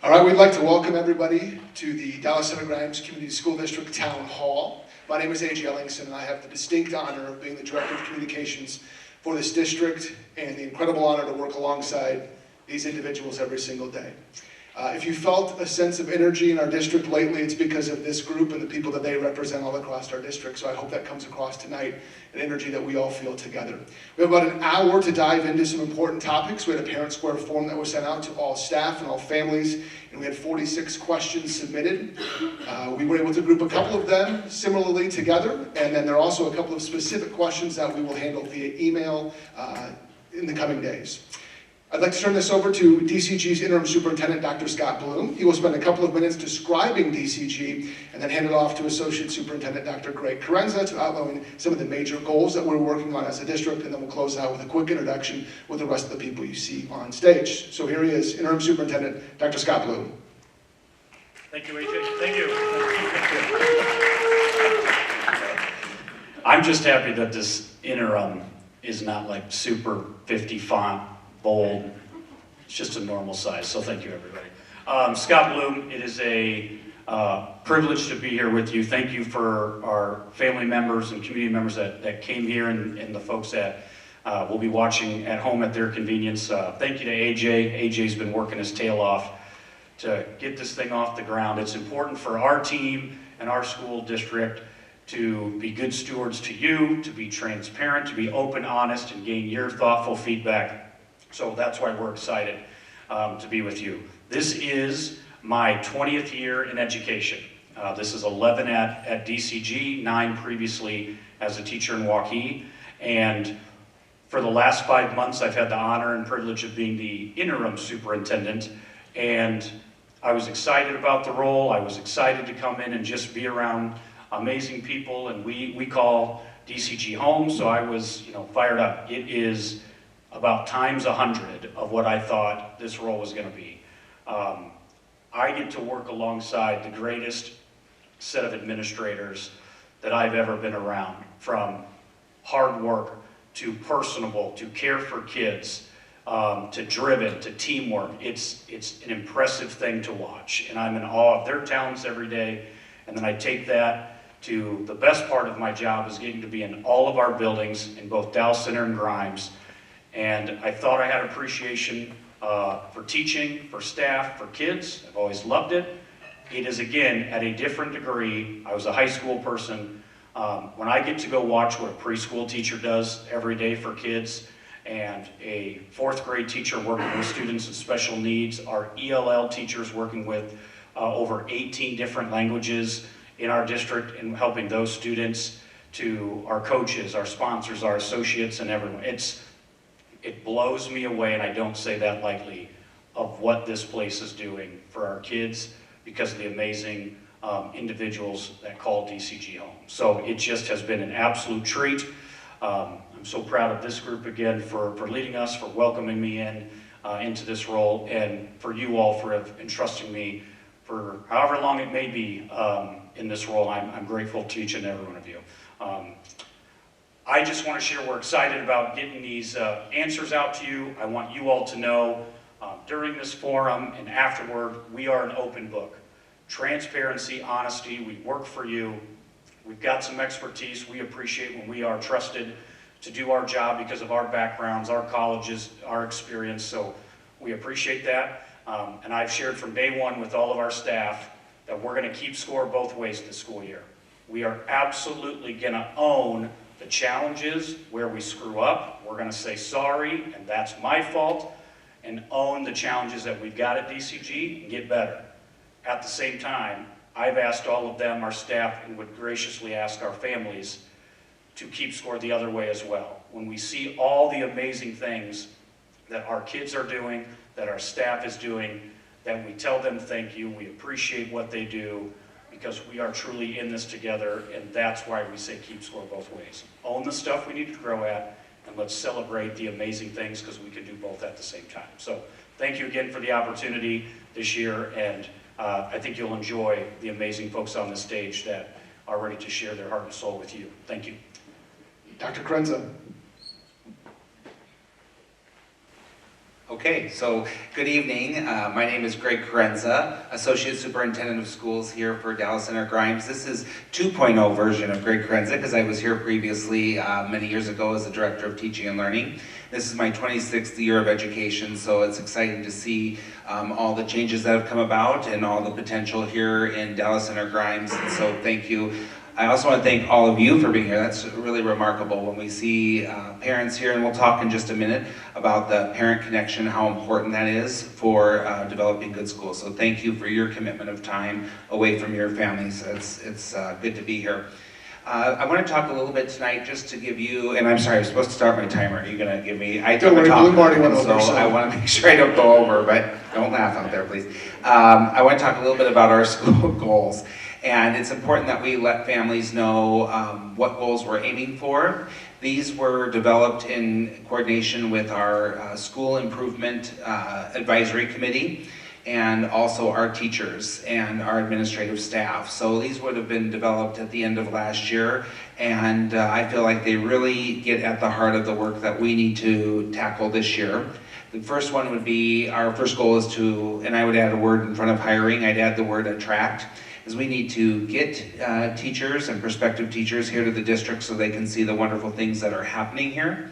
All right, we'd like to welcome everybody to the Dallas Center Grimes Community School District Town Hall. My name is A.J. Ellingson, and I have the distinct honor of being the Director of Communications for this district and the incredible honor to work alongside these individuals every single day. If you felt a sense of energy in our district lately, it's because of this group and the people that they represent all across our district. So I hope that comes across tonight, an energy that we all feel together. We have about an hour to dive into some important topics. We had a Parent Square form that was sent out to all staff and all families, and we had 46 questions submitted. We were able to group a couple of them similarly together, and then there are also a couple of specific questions that we will handle via email in the coming days. I'd like to turn this over to DCG's Interim Superintendent, Dr. Scott Bloom. He will spend a couple of minutes describing DCG and then hand it off to Associate Superintendent, Dr. Greg Carenza, to outline some of the major goals that we're working on as a district, and then we'll close out with a quick introduction with the rest of the people you see on stage. So here he is, Interim Superintendent, Dr. Scott Bloom. Thank you, AJ. Thank you. I'm just happy that this interim is not like super 50 font, bold. It's just a normal size, so thank you, everybody. Scott Bloom, it is a privilege to be here with you. Thank you for our family members and community members that came here and the folks that will be watching at home at their convenience. Thank you to AJ. AJ's been working his tail off to get this thing off the ground. It's important for our team and our school district to be good stewards to you, to be transparent, to be open, honest, and gain your thoughtful feedback. So that's why we're excited to be with you. This is my 20th year in education. This is 11 at DCG, 9 previously as a teacher in Waukee. And for the last 5 months, I've had the honor and privilege of being the interim superintendent. And I was excited about the role. I was excited to come in and just be around amazing people. And we call DCG home, so I was fired up. It is about times 100 of what I thought this role was going to be. I get to work alongside the greatest set of administrators that I've ever been around, from hard work to personable, to care for kids, to driven, to teamwork. It's an impressive thing to watch, and I'm in awe of their talents every day. And then I take that to the best part of my job is getting to be in all of our buildings in both Dallas Center and Grimes. And I thought I had appreciation for teaching, for staff, for kids. I've always loved it. It is, again, at a different degree. I was a high school person. When I get to go watch what a preschool teacher does every day for kids, and a 4th grade teacher working with students with special needs, our ELL teachers working with over 18 different languages in our district and helping those students, to our coaches, our sponsors, our associates, and everyone. It blows me away, and I don't say that lightly, of what this place is doing for our kids because of the amazing individuals that call DCG home. So it just has been an absolute treat. I'm so proud of this group again for leading us, for welcoming me into this role, and for you all for entrusting me for however long it may be in this role. I'm grateful to each and every one of you. I just want to share we're excited about getting these answers out to you. I want you all to know during this forum and afterward, we are an open book. Transparency, honesty, we work for you. We've got some expertise. We appreciate when we are trusted to do our job because of our backgrounds, our colleges, our experience. So we appreciate that. And I've shared from day one with all of our staff that we're going to keep score both ways this school year. We are absolutely going to own the challenges where we screw up. We're going to say sorry, and that's my fault, and own the challenges that we've got at DCG and get better. At the same time, I've asked all of them, our staff, and would graciously ask our families to keep score the other way as well. When we see all the amazing things that our kids are doing, that our staff is doing, that we tell them thank you, we appreciate what they do, because we are truly in this together, and that's why we say keep score both ways. Own the stuff we need to grow at, and let's celebrate the amazing things, because we can do both at the same time. So thank you again for the opportunity this year, and I think you'll enjoy the amazing folks on the stage that are ready to share their heart and soul with you. Thank you. Dr. Carenza. Okay, so good evening. My name is Greg Carenza, Associate Superintendent of Schools here for Dallas Center Grimes. This is 2.0 version of Greg Carenza because I was here previously many years ago as the Director of Teaching and Learning. This is my 26th year of education, so it's exciting to see all the changes that have come about and all the potential here in Dallas Center Grimes, and so thank you. I also want to thank all of you for being here. That's really remarkable when we see parents here, and we'll talk in just a minute about the parent connection, how important that is for developing good schools. So thank you for your commitment of time away from your families. It's good to be here. I want to talk a little bit tonight just to give you, and I'm sorry, I'm supposed to start my timer. Are you going to give me? I don't worry, Blue Marty went over, so I want to make sure I don't go over, but don't laugh out there, please. I want to talk a little bit about our school goals. And it's important that we let families know what goals we're aiming for. These were developed in coordination with our School Improvement Advisory Committee and also our teachers and our administrative staff. So these would have been developed at the end of last year, and I feel like they really get at the heart of the work that we need to tackle this year. The first one would be, our first goal is to, and I would add a word in front of hiring, I'd add the word attract. Is we need to get teachers and prospective teachers here to the district so they can see the wonderful things that are happening here.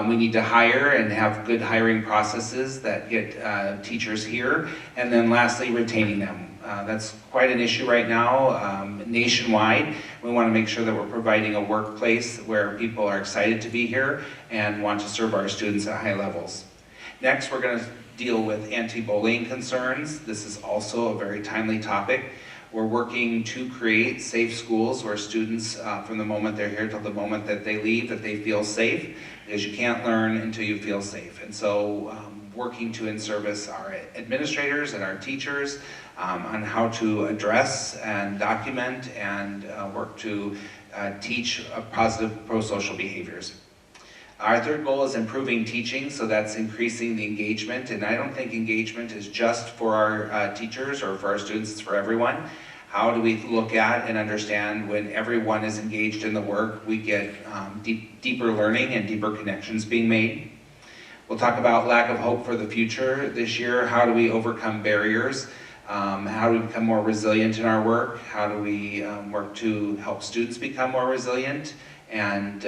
We need to hire and have good hiring processes that get teachers here. And then lastly, retaining them. That's quite an issue right now nationwide. We want to make sure that we're providing a workplace where people are excited to be here and want to serve our students at high levels. Next, we're going to deal with anti-bullying concerns. This is also a very timely topic. We're working to create safe schools where students, from the moment they're here till the moment that they leave, that they feel safe, because you can't learn until you feel safe. And so working to in-service our administrators and our teachers on how to address and document and work to teach positive pro-social behaviors. Our third goal is improving teaching, so that's increasing the engagement, and I don't think engagement is just for our teachers or for our students, it's for everyone. How do we look at and understand when everyone is engaged in the work, we get deeper learning and deeper connections being made. We'll talk about lack of hope for the future this year. How do we overcome barriers? How do we become more resilient in our work? How do we work to help students become more resilient? And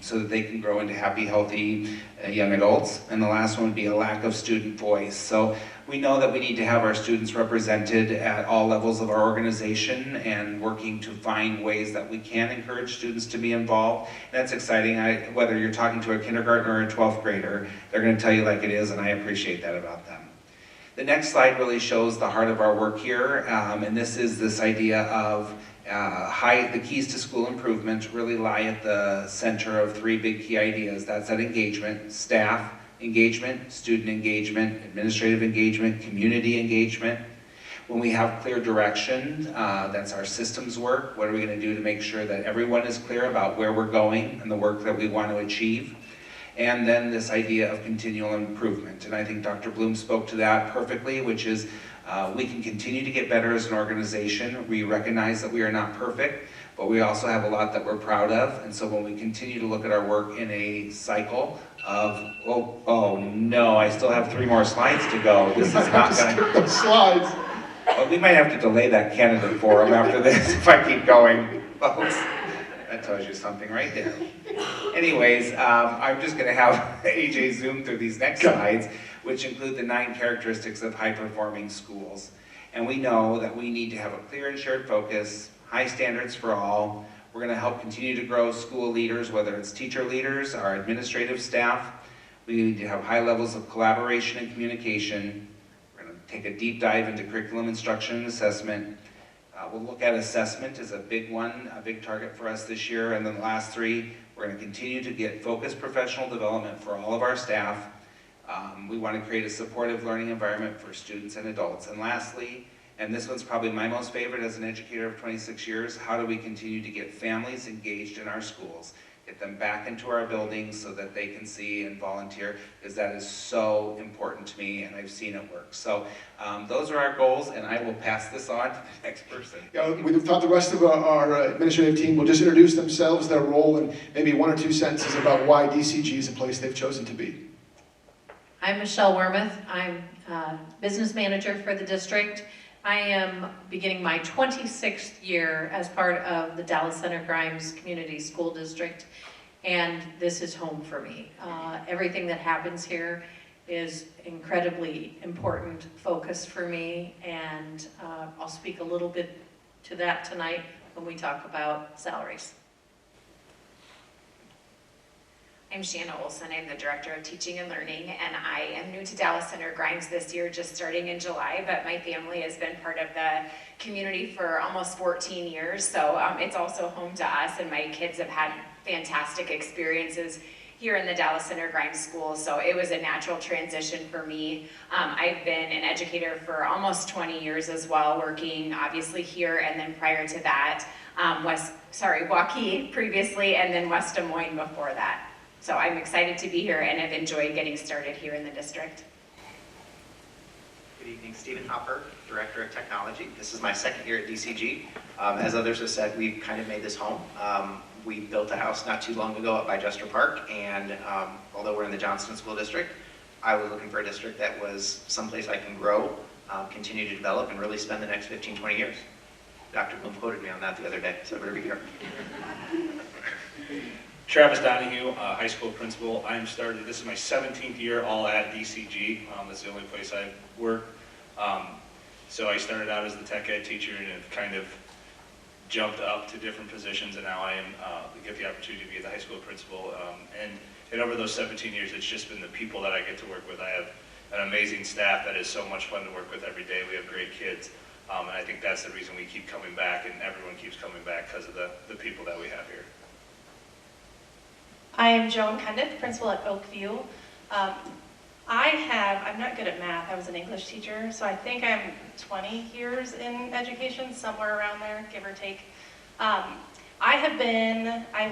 so that they can grow into happy, healthy young adults. And the last one would be a lack of student voice. So we know that we need to have our students represented at all levels of our organization and working to find ways that we can encourage students to be involved. And that's exciting. Whether you're talking to a kindergartner or a 12th grader, they're going to tell you like it is, and I appreciate that about them. The next slide really shows the heart of our work here, and this is this idea of the keys to school improvement really lie at the center of three big key ideas. That's that engagement, staff engagement, student engagement, administrative engagement, community engagement. When we have clear direction, that's our systems work. What are we going to do to make sure that everyone is clear about where we're going and the work that we want to achieve? And then this idea of continual improvement. And I think Dr. Bloom spoke to that perfectly, which is we can continue to get better as an organization. We recognize that we are not perfect, but we also have a lot that we're proud of. And so when we continue to look at our work in a cycle of, oh no, I still have 3 more slides to go. This is not going to... Slides. Well, we might have to delay that candidate forum after this if I keep going, folks. That tells you something right there. Anyways, I'm just going to have AJ zoom through these next slides, which include the 9 characteristics of high-performing schools. And we know that we need to have a clear and shared focus, high standards for all. We're going to help continue to grow school leaders, whether it's teacher leaders, our administrative staff. We need to have high levels of collaboration and communication. We're going to take a deep dive into curriculum instruction and assessment. We'll look at assessment as a big one, a big target for us this year. And then the last 3, we're going to continue to get focused professional development for all of our staff. We want to create a supportive learning environment for students and adults. And lastly, and this one's probably my most favorite as an educator of 26 years, how do we continue to get families engaged in our schools? Get them back into our buildings so that they can see and volunteer, because that is so important to me and I've seen it work. So those are our goals, and I will pass this on to the next person. Yeah, we thought the rest of our administrative team will just introduce themselves, their role, and maybe 1 or 2 sentences about why DCG is a place they've chosen to be. I'm Michelle Wormuth. I'm business manager for the district. I am beginning my 26th year as part of the Dallas Center Grimes Community School District, and this is home for me. Everything that happens here is incredibly important focus for me, and I'll speak a little bit to that tonight when we talk about salaries. I'm Shanna Olson. I'm the Director of Teaching and Learning, and I am new to Dallas Center Grimes this year, just starting in July, but my family has been part of the community for almost 14 years, so it's also home to us, and my kids have had fantastic experiences here in the Dallas Center Grimes School, so it was a natural transition for me. I've been an educator for almost 20 years as well, working obviously here, and then prior to that, Waukee previously, and then West Des Moines before that. So I'm excited to be here and have enjoyed getting started here in the district. Good evening, Stephen Hopper, Director of Technology. This is my second year at DCG. As others have said, we've kind of made this home. We built a house not too long ago up by Jester Park, and although we're in the Johnston School District, I was looking for a district that was someplace I can grow, continue to develop, and really spend the next 15, 20 years. Dr. Bloom quoted me on that the other day, so I better be here. Travis Donahue, high school principal. This is my 17th year all at DCG. That's the only place I've worked. So I started out as the tech ed teacher and have kind of jumped up to different positions, and now I get the opportunity to be the high school principal. And over those 17 years, it's just been the people that I get to work with. I have an amazing staff that is so much fun to work with every day. We have great kids. And I think that's the reason we keep coming back, and everyone keeps coming back because of the people that we have here. I am Joan Cundiff, principal at Oakview. I'm not good at math. I was an English teacher, so I think I'm 20 years in education, somewhere around there, give or take. I've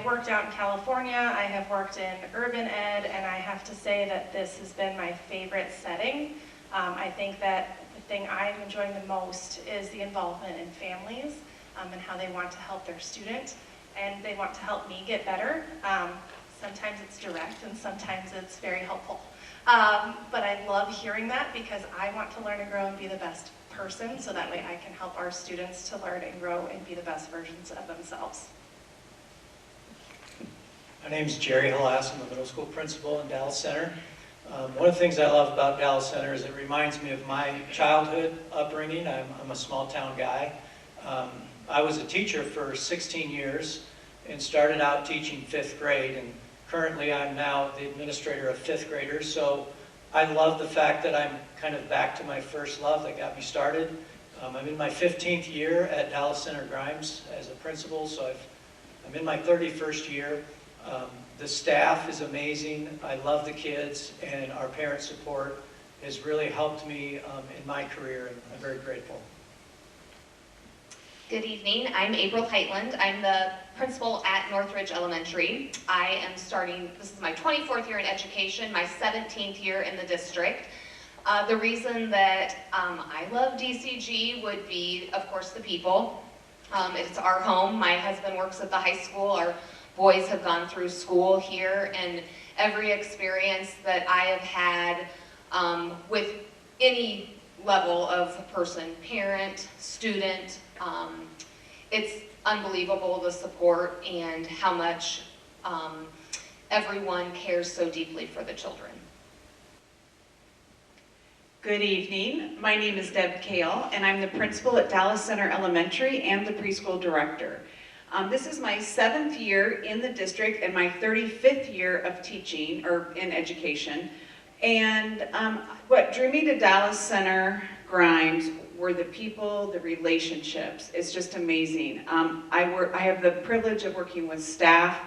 worked out in California, I have worked in urban ed, and I have to say that this has been my favorite setting. I think that the thing I'm enjoying the most is the involvement in families and how they want to help their student, and they want to help me get better. Sometimes it's direct and sometimes it's very helpful. But I love hearing that because I want to learn and grow and be the best person, so that way I can help our students to learn and grow and be the best versions of themselves. My name is Jerry Halas. I'm the middle school principal in Dallas Center. One of the things I love about Dallas Center is it reminds me of my childhood upbringing. I'm a small town guy. I was a teacher for 16 years and started out teaching 5th grade, and currently I'm now the administrator of 5th graders, so I love the fact that I'm kind of back to my first love that got me started. I'm in my 15th year at Dallas Center Grimes as a principal, so I'm in my 31st year. The staff is amazing. I love the kids, and our parent support has really helped me in my career, and I'm very grateful. Good evening, I'm April Heitland. I'm the principal at Northridge Elementary. I am this is my 24th year in education, my 17th year in the district. The reason that I love DCG would be, of course, the people. It's our home. My husband works at the high school. Our boys have gone through school here, and every experience that I have had with any level of person, parent, student, it's unbelievable, the support and how much everyone cares so deeply for the children. Good evening. My name is Deb Kale, and I'm the principal at Dallas Center Elementary and the preschool director. This is my 7th year in the district and my 35th year of teaching or in education. And what drew me to Dallas Center Grimes were the people, the relationships. It's just amazing. I have the privilege of working with staff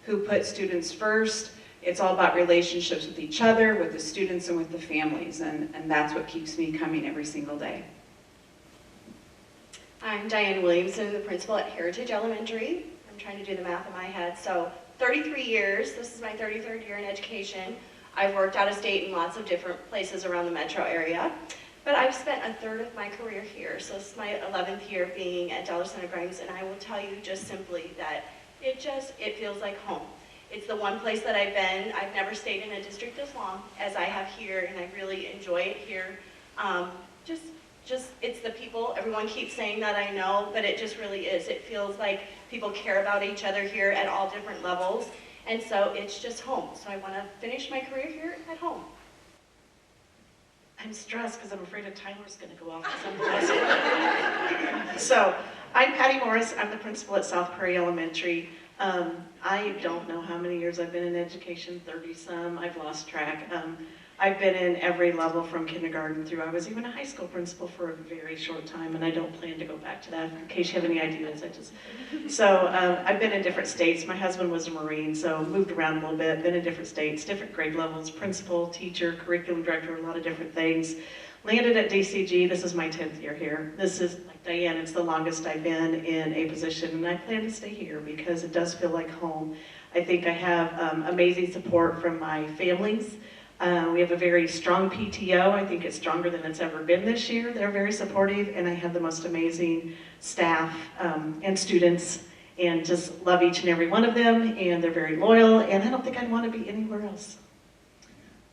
who put students first. It's all about relationships with each other, with the students, and with the families, and that's what keeps me coming every single day. I'm Diane Williamson, the principal at Heritage Elementary. I'm trying to do the math in my head. So 33 years, this is my 33rd year in education. I've worked out of state in lots of different places around the metro area. But I've spent a third of my career here, so this is my 11th year being at Dallas Center Grimes, and I will tell you just simply that it feels like home. It's the one place that I've been. I've never stayed in a district as long as I have here, and I really enjoy it here. Just it's the people. Everyone keeps saying that, I know, but it just really is. It feels like people care about each other here at all different levels, and so it's just home. So I want to finish my career here at home. I'm stressed because I'm afraid a timer's going to go off at some point. So, I'm Patty Morris. I'm the principal at South Prairie Elementary. I don't know how many years I've been in education, 30-some. I've lost track. I've been in every level from kindergarten through. I was even a high school principal for a very short time, and I don't plan to go back to that. In case you have any ideas, I've been in different states. My husband was a Marine, so moved around a little bit. Been in different states, different grade levels, principal, teacher, curriculum director, a lot of different things. Landed at DCG. This is my 10th year here. This is, like Diane, it's the longest I've been in a position, and I plan to stay here because it does feel like home. I think I have amazing support from my families. We have a very strong PTO. I think it's stronger than it's ever been this year. They're very supportive, and I have the most amazing staff and students, and just love each and every one of them, and they're very loyal, and I don't think I'd want to be anywhere else.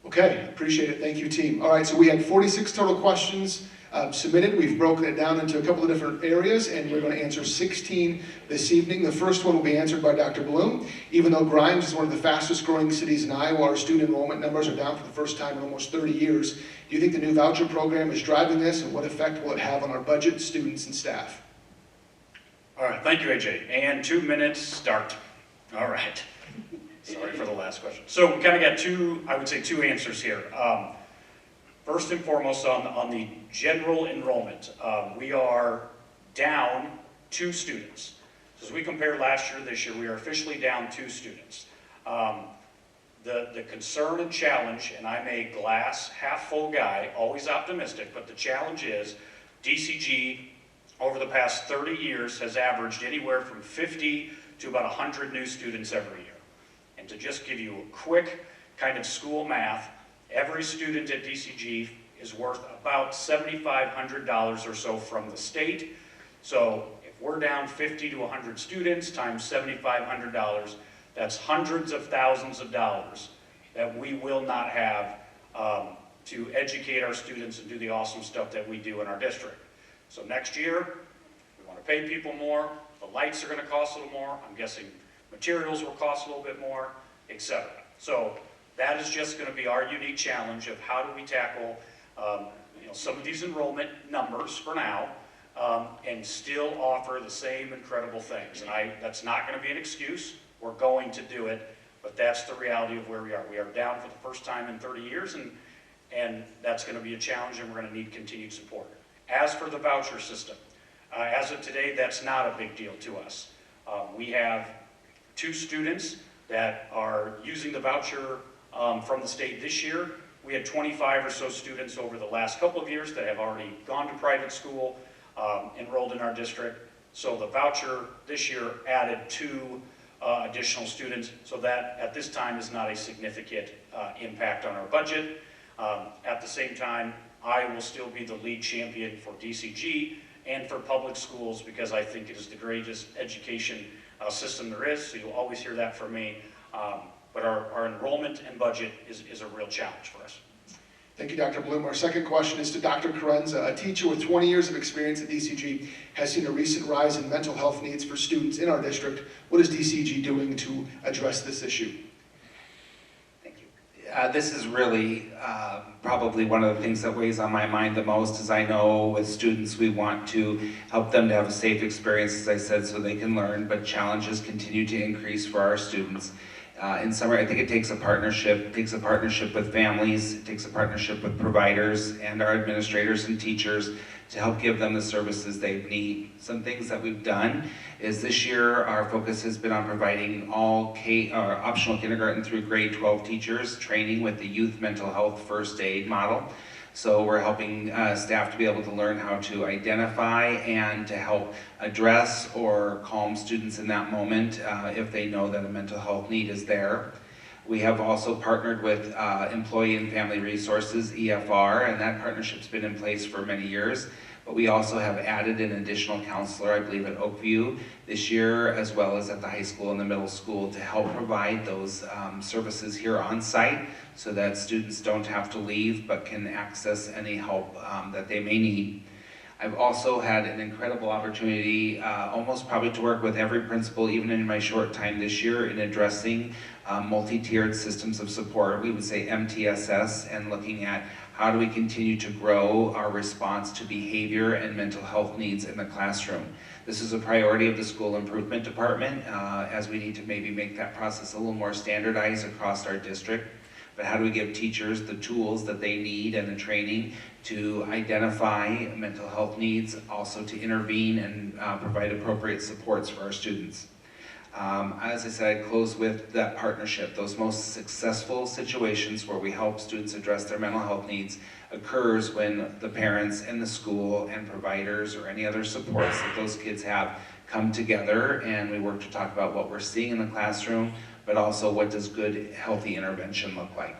Okay, appreciate it. Thank you, team. All right, so we had 46 total questions submitted. We've broken it down into a couple of different areas, and we're going to answer 16 this evening. The first one will be answered by Dr. Bloom. Even though Grimes is one of the fastest growing cities in Iowa, our student enrollment numbers are down for the first time in almost 30 years. Do you think the new voucher program is driving this, and what effect will it have on our budget, students, and staff? All right, thank you, AJ. And 2 minutes, start. All right. Sorry for the last question. So we kind of got two answers here. First and foremost, on the general enrollment, we are down 2 students. So as we compare last year to this year, we are officially down 2 students. The concern and challenge, and I'm a glass half full guy, always optimistic, but the challenge is DCG over the past 30 years has averaged anywhere from 50 to about 100 new students every year. And to just give you a quick kind of school math, every student at DCG is worth about $7,500 or so from the state. So if we're down 50 to 100 students times $7,500, that's hundreds of thousands of dollars that we will not have to educate our students and do the awesome stuff that we do in our district. So next year, we want to pay people more. The lights are going to cost a little more. I'm guessing materials will cost a little bit more, etc. So that is just going to be our unique challenge of how do we tackle some of these enrollment numbers for now and still offer the same incredible things. And that's not going to be an excuse. We're going to do it, but that's the reality of where we are. We are down for the first time in 30 years, and that's going to be a challenge, and we're going to need continued support. As for the voucher system, as of today, that's not a big deal to us. We have 2 students that are using the voucher from the state this year. We had 25 or so students over the last couple of years that have already gone to private school, enrolled in our district. So the voucher this year added 2 additional students, so that at this time is not a significant impact on our budget. At the same time, I will still be the lead champion for DCG and for public schools because I think it is the greatest education system there is, so you'll always hear that from me. But our enrollment and budget is a real challenge for us. Thank you, Dr. Bloom. Our second question is to Dr. Carenza. A teacher with 20 years of experience at DCG has seen a recent rise in mental health needs for students in our district. What is DCG doing to address this issue? Thank you. This is really probably one of the things that weighs on my mind the most, is I know with students we want to help them to have a safe experience, as I said, so they can learn, but challenges continue to increase for our students. In summary, I think it takes a partnership. It takes a partnership with families, it takes a partnership with providers and our administrators and teachers to help give them the services they need. Some things that we've done is this year our focus has been on providing all optional kindergarten through grade 12 teachers training with the youth mental health first aid model. So we're helping staff to be able to learn how to identify and to help address or calm students in that moment if they know that a mental health need is there. We have also partnered with Employee and Family Resources, EFR, and that partnership's been in place for many years. But we also have added an additional counselor, I believe, at Oakview this year, as well as at the high school and the middle school, to help provide those services here on site so that students don't have to leave but can access any help that they may need. I've also had an incredible opportunity, almost probably to work with every principal, even in my short time this year, in addressing multi-tiered systems of support, we would say MTSS, and looking at how do we continue to grow our response to behavior and mental health needs in the classroom. This is a priority of the school improvement department, as we need to maybe make that process a little more standardized across our district. But how do we give teachers the tools that they need and the training to identify mental health needs, also to intervene and provide appropriate supports for our students. As I said, I close with that partnership. Those most successful situations where we help students address their mental health needs occurs when the parents and the school and providers or any other supports that those kids have come together, and we work to talk about what we're seeing in the classroom, but also what does good, healthy intervention look like.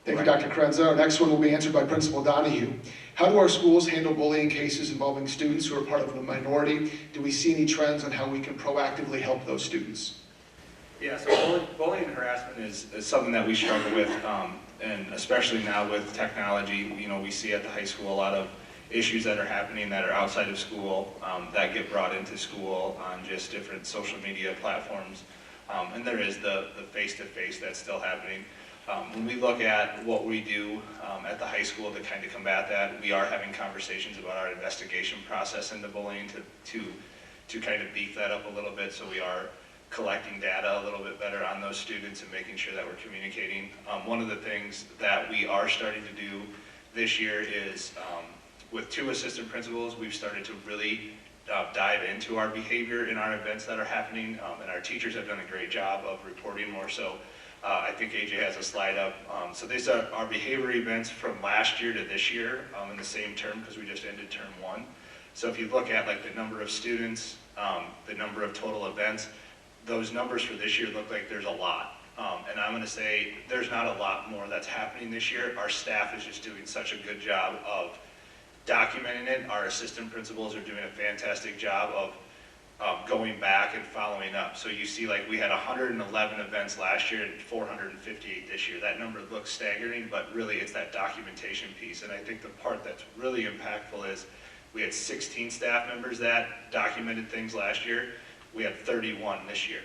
Thank you, Dr. Krenza. Our next one will be answered by Principal Donahue. How do our schools handle bullying cases involving students who are part of a minority? Do we see any trends on how we can proactively help those students? Yeah, so bullying and harassment is something that we struggle with, and especially now with technology. You know, we see at the high school a lot of issues that are happening that are outside of school, that get brought into school on just different social media platforms. And there is the face-to-face that's still happening. When we look at what we do at the high school to kind of combat that, we are having conversations about our investigation process into bullying to kind of beef that up a little bit, so we are collecting data a little bit better on those students and making sure that we're communicating. One of the things that we are starting to do this year is, with 2 assistant principals, we've started to really dive into our behavior in our events that are happening, and our teachers have done a great job of reporting more so. I think AJ has a slide up. So these are our behavior events from last year to this year in the same term, because we just ended term 1. So if you look at like the number of students, the number of total events, those numbers for this year look like there's a lot. And I'm going to say there's not a lot more that's happening this year. Our staff is just doing such a good job of documenting it. Our assistant principals are doing a fantastic job of going back and following up. So you see, like, we had 111 events last year and 458 this year. That number looks staggering, but really it's that documentation piece. And I think the part that's really impactful is we had 16 staff members that documented things last year. We had 31 this year.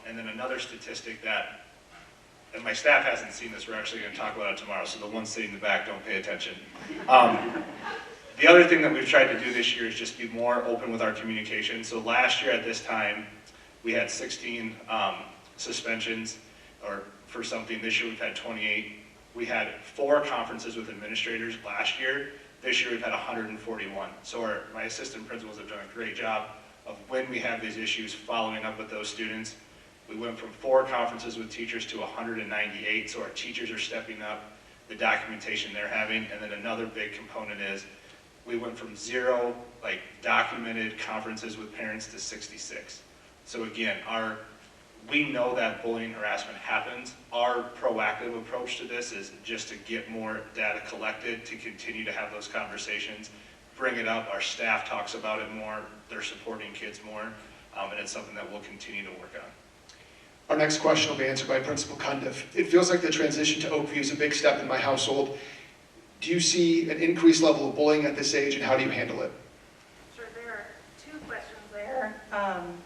And then another statistic that, and my staff hasn't seen this, we're actually going to talk about it tomorrow, so the ones sitting in the back don't pay attention. The other thing that we've tried to do this year is just be more open with our communication. So last year at this time, we had 16 suspensions or for something. This year we've had 28. We had 4 conferences with administrators last year. This year we've had 141. So my assistant principals have done a great job of, when we have these issues, following up with those students. We went from 4 conferences with teachers to 198, so our teachers are stepping up the documentation they're having. And then another big component is we went from 0 documented conferences with parents to 66. So again, we know that bullying harassment happens. Our proactive approach to this is just to get more data collected, to continue to have those conversations, bring it up. Our staff talks about it more. They're supporting kids more, and it's something that we'll continue to work on. Our next question will be answered by Principal Cundiff. It feels like the transition to Oakview is a big step in my household. Do you see an increased level of bullying at this age, and how do you handle it? Sure, there are 2 questions there.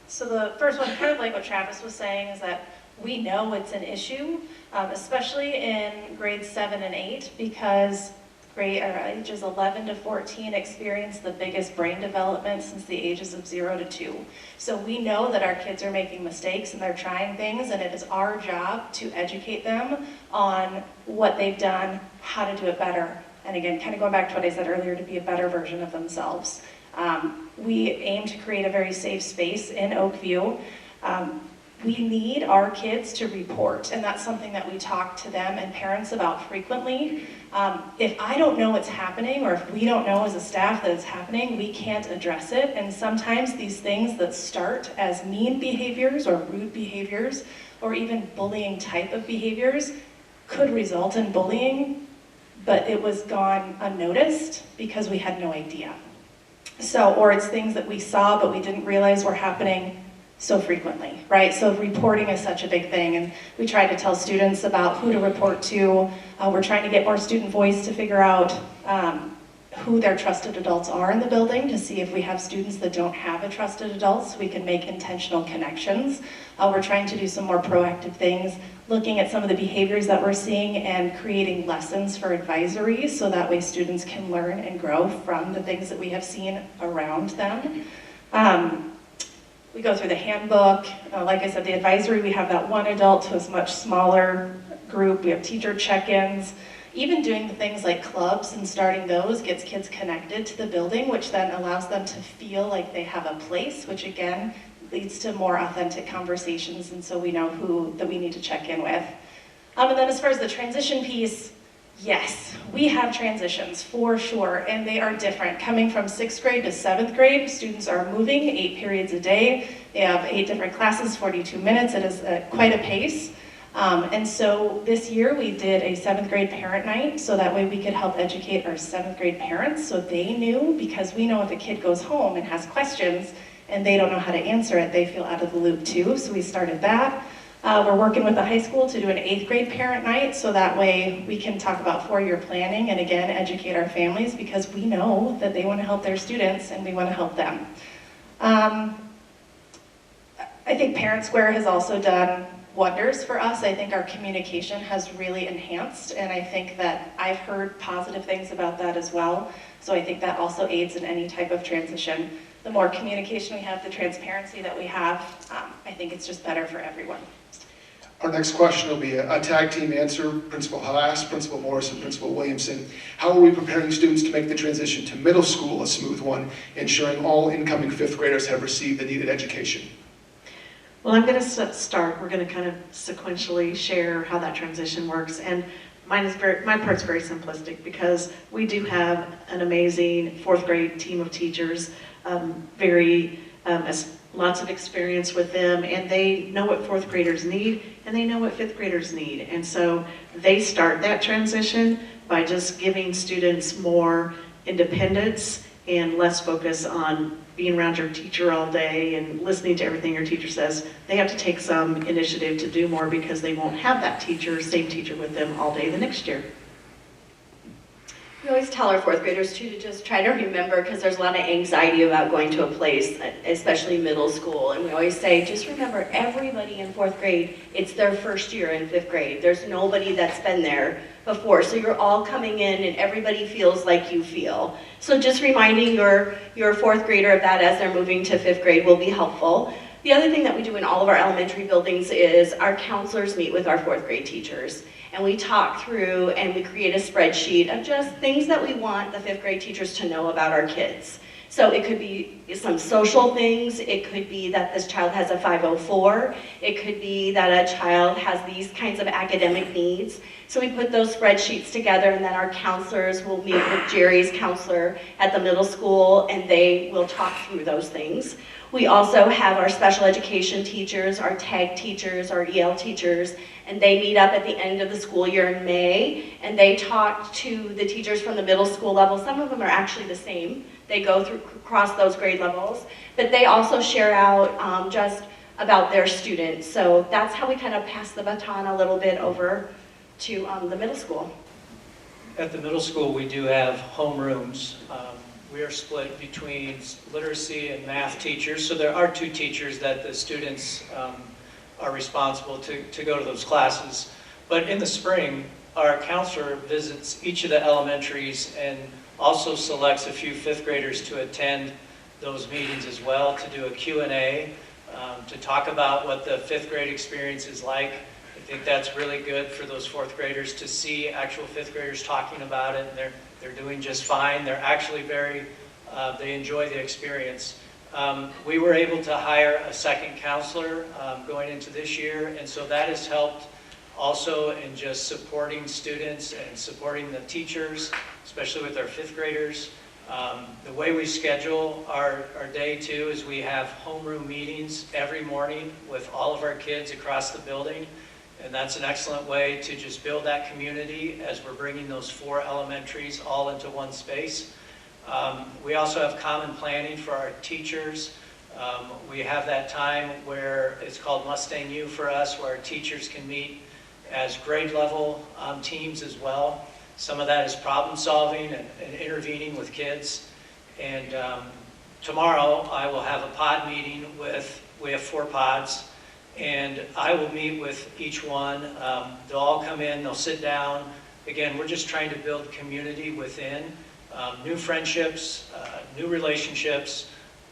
So the first one, kind of like what Travis was saying, is that we know it's an issue, especially in grades 7 and 8, because ages 11 to 14 experience the biggest brain development since the ages of 0 to 2. So we know that our kids are making mistakes and they're trying things, and it is our job to educate them on what they've done, how to do it better. And again, kind of going back to what I said earlier, to be a better version of themselves. We aim to create a very safe space in Oakview. we need our kids to report, and that's something that we talk to them and parents about frequently. If I don't know what's happening, or if we don't know as a staff that it's happening, we can't address it. And sometimes these things that start as mean behaviors or rude behaviors, or even bullying type of behaviors, could result in bullying, but it was gone unnoticed because we had no idea. So, or it's things that we saw but we didn't realize were happening so frequently, right? So reporting is such a big thing, and we try to tell students about who to report to. We're trying to get more student voice to figure out who their trusted adults are in the building, to see if we have students that don't have a trusted adult, so we can make intentional connections. We're trying to do some more proactive things, looking at some of the behaviors that we're seeing and creating lessons for advisory, so that way students can learn and grow from the things that we have seen around them. We go through the handbook. Like I said, the advisory, we have that one adult to a much smaller group. We have teacher check-ins. Even doing the things like clubs and starting those gets kids connected to the building, which then allows them to feel like they have a place, which again leads to more authentic conversations, and so we know who that we need to check in with. And then as far as the transition piece, yes, we have transitions for sure, and they are different. Coming from 6th grade to 7th grade, students are moving 8 periods a day. They have 8 different classes, 42 minutes. It is quite a pace. And so this year we did a 7th grade parent night, so that way we could help educate our 7th grade parents so they knew, because we know if a kid goes home and has questions and they don't know how to answer it, they feel out of the loop too, so we started that. We're working with the high school to do an 8th grade parent night, so that way we can talk about 4-year planning and again educate our families, because we know that they want to help their students and we want to help them. I think Parent Square has also done wonders for us. I think our communication has really enhanced, and I think that I've heard positive things about that as well. So I think that also aids in any type of transition. The more communication we have, the transparency that we have, I think it's just better for everyone. Our next question will be a tag team answer. Principal Haas, Principal Morris, and Principal Williamson. How are we preparing students to make the transition to middle school a smooth one, ensuring all incoming 5th graders have received the needed education? Well, I'm going to start. We're going to kind of sequentially share how that transition works. And my part's very simplistic, because we do have an amazing 4th grade team of teachers, lots of experience with them, and they know what 4th graders need, and they know what 5th graders need. And so they start that transition by just giving students more independence and less focus on being around your teacher all day and listening to everything your teacher says. They have to take some initiative to do more, because they won't have that same teacher with them all day the next year. We always tell our 4th graders too to just try to remember, because there's a lot of anxiety about going to a place, especially middle school, and we always say, just remember, everybody in 4th grade, it's their first year in 5th grade. There's nobody that's been there before, so you're all coming in and everybody feels like you feel. So just reminding your 4th grader of that as they're moving to 5th grade will be helpful. The other thing that we do in all of our elementary buildings is our counselors meet with our 4th grade teachers. And we talk through and we create a spreadsheet of just things that we want the 5th grade teachers to know about our kids. So it could be some social things, it could be that this child has a 504, it could be that a child has these kinds of academic needs. So we put those spreadsheets together, and then our counselors will meet with Jerry's counselor at the middle school, and they will talk through those things. We also have our special education teachers, our tag teachers, our EL teachers, and they meet up at the end of the school year in May, and they talk to the teachers from the middle school level. Some of them are actually the same. They go across those grade levels, but they also share out just about their students. So that's how we kind of pass the baton a little bit over to the middle school. At the middle school, we do have homerooms. We are split between literacy and math teachers, so there are 2 teachers that the students are responsible to go to those classes. But in the spring, our counselor visits each of the elementaries and also selects a few 5th graders to attend those meetings as well, to do a Q&A, to talk about what the 5th grade experience is like. I think that's really good for those 4th graders to see actual 5th graders talking about it, and they're doing just fine. They're actually they enjoy the experience. We were able to hire a second counselor going into this year, and so that has helped also in just supporting students and supporting the teachers, especially with our fifth graders. The way we schedule our day too is we have homeroom meetings every morning with all of our kids across the building. And that's an excellent way to just build that community as we're bringing those 4 elementaries all into one space. We also have common planning for our teachers. We have that time where it's called Mustang U for us, where our teachers can meet as grade level teams as well. Some of that is problem solving and intervening with kids. And tomorrow I will have a pod meeting we have 4 pods, and I will meet with each one. They'll all come in, they'll sit down. Again, we're just trying to build community within, new friendships, new relationships,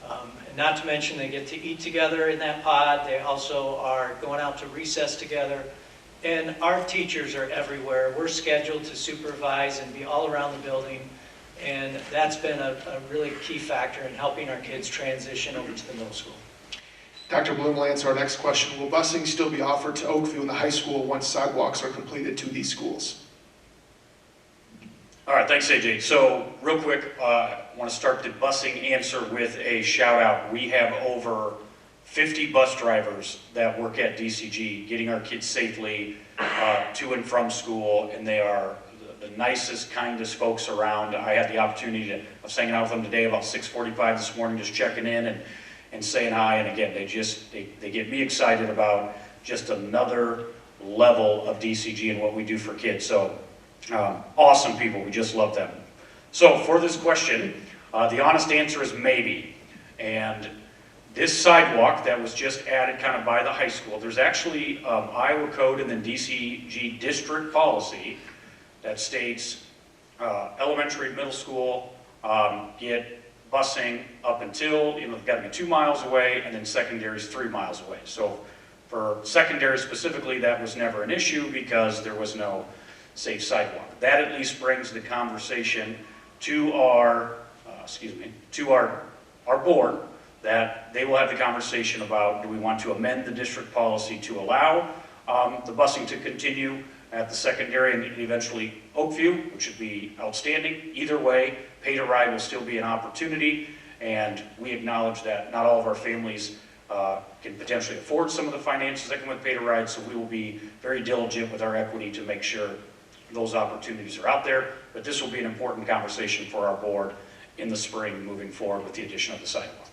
and not to mention they get to eat together in that pod. They also are going out to recess together. And our teachers are everywhere. We're scheduled to supervise and be all around the building. And that's been a really key factor in helping our kids transition over to the middle school. Dr. Bloom will answer our next question. Will busing still be offered to Oakview and the high school once sidewalks are completed to these schools? All right, thanks, AJ. So real quick, I want to start the busing answer with a shout out. We have over 50 bus drivers that work at DCG, getting our kids safely to and from school, and they are the nicest, kindest folks around. I had the opportunity I was hanging out with them today about 6:45 this morning, just checking in and saying hi. And again, they get me excited about just another level of DCG and what we do for kids. So awesome people, we just love them. So for this question, the honest answer is maybe. And this sidewalk that was just added kind of by the high school, there's actually Iowa code and then DCG district policy that states elementary, middle school get busing up until, they've got to be 2 miles away, and then secondary is 3 miles away. So for secondary specifically, that was never an issue because there was no safe sidewalk. That at least brings the conversation to our board, that they will have the conversation about, do we want to amend the district policy to allow the busing to continue at the secondary and eventually Oakview, which would be outstanding. Either way, pay to ride will still be an opportunity, and we acknowledge that not all of our families can potentially afford some of the finances that come with pay to ride, so we will be very diligent with our equity to make sure those opportunities are out there. But this will be an important conversation for our board in the spring moving forward with the addition of the sidewalk.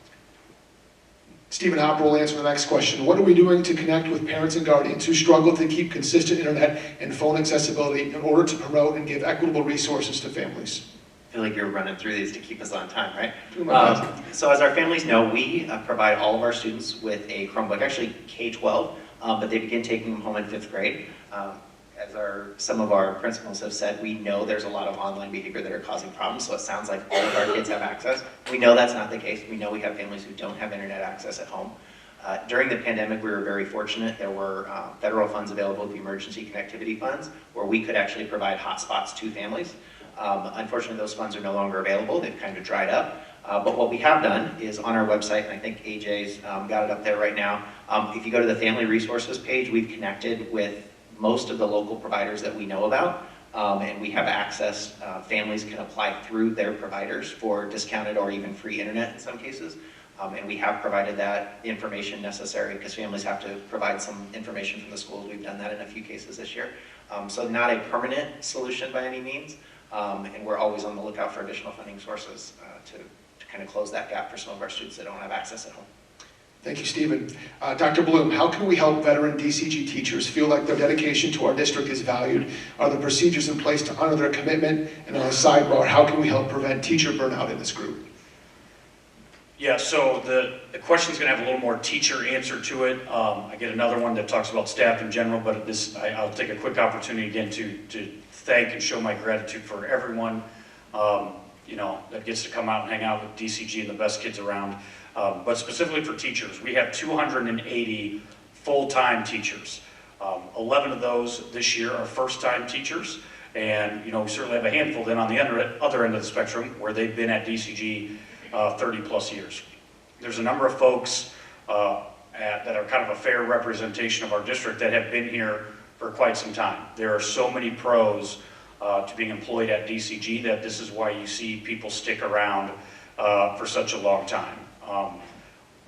Stephen Hopper will answer the next question. What are we doing to connect with parents and guardians who struggle to keep consistent internet and phone accessibility in order to promote and give equitable resources to families? I feel like you're running through these to keep us on time, right? Do my best. So as our families know, we provide all of our students with a Chromebook, actually K-12, but they begin taking them home in 5th grade. As some of our principals have said, we know there's a lot of online behavior that are causing problems, so it sounds like all of our kids have access. We know that's not the case. We know we have families who don't have internet access at home. During the pandemic, we were very fortunate. There were federal funds available, the emergency connectivity funds, where we could actually provide hotspots to families. Unfortunately, those funds are no longer available. They've kind of dried up. But what we have done is on our website, and I think AJ's got it up there right now, if you go to the Family Resources page, we've connected with most of the local providers that we know about, and we have access. Families can apply through their providers for discounted or even free internet in some cases, and we have provided that information necessary because families have to provide some information from the schools. We've done that in a few cases this year. So not a permanent solution by any means, and we're always on the lookout for additional funding sources to kind of close that gap for some of our students that don't have access at home. Thank you, Stephen. Dr. Bloom, how can we help veteran DCG teachers feel like their dedication to our district is valued? Are there procedures in place to honor their commitment? And on a sidebar, how can we help prevent teacher burnout in this group? Yeah, so the question's going to have a little more teacher answer to it. I get another one that talks about staff in general, but I'll take a quick opportunity again to thank and show my gratitude for everyone that gets to come out and hang out with DCG and the best kids around. But specifically for teachers, we have 280 full-time teachers. 11 of those this year are first-time teachers, and we certainly have a handful then on the other end of the spectrum where they've been at DCG 30 plus years. there's a number of folks that are kind of a fair representation of our district that have been here for quite some time. There are so many pros to being employed at DCG that this is why you see people stick around for such a long time.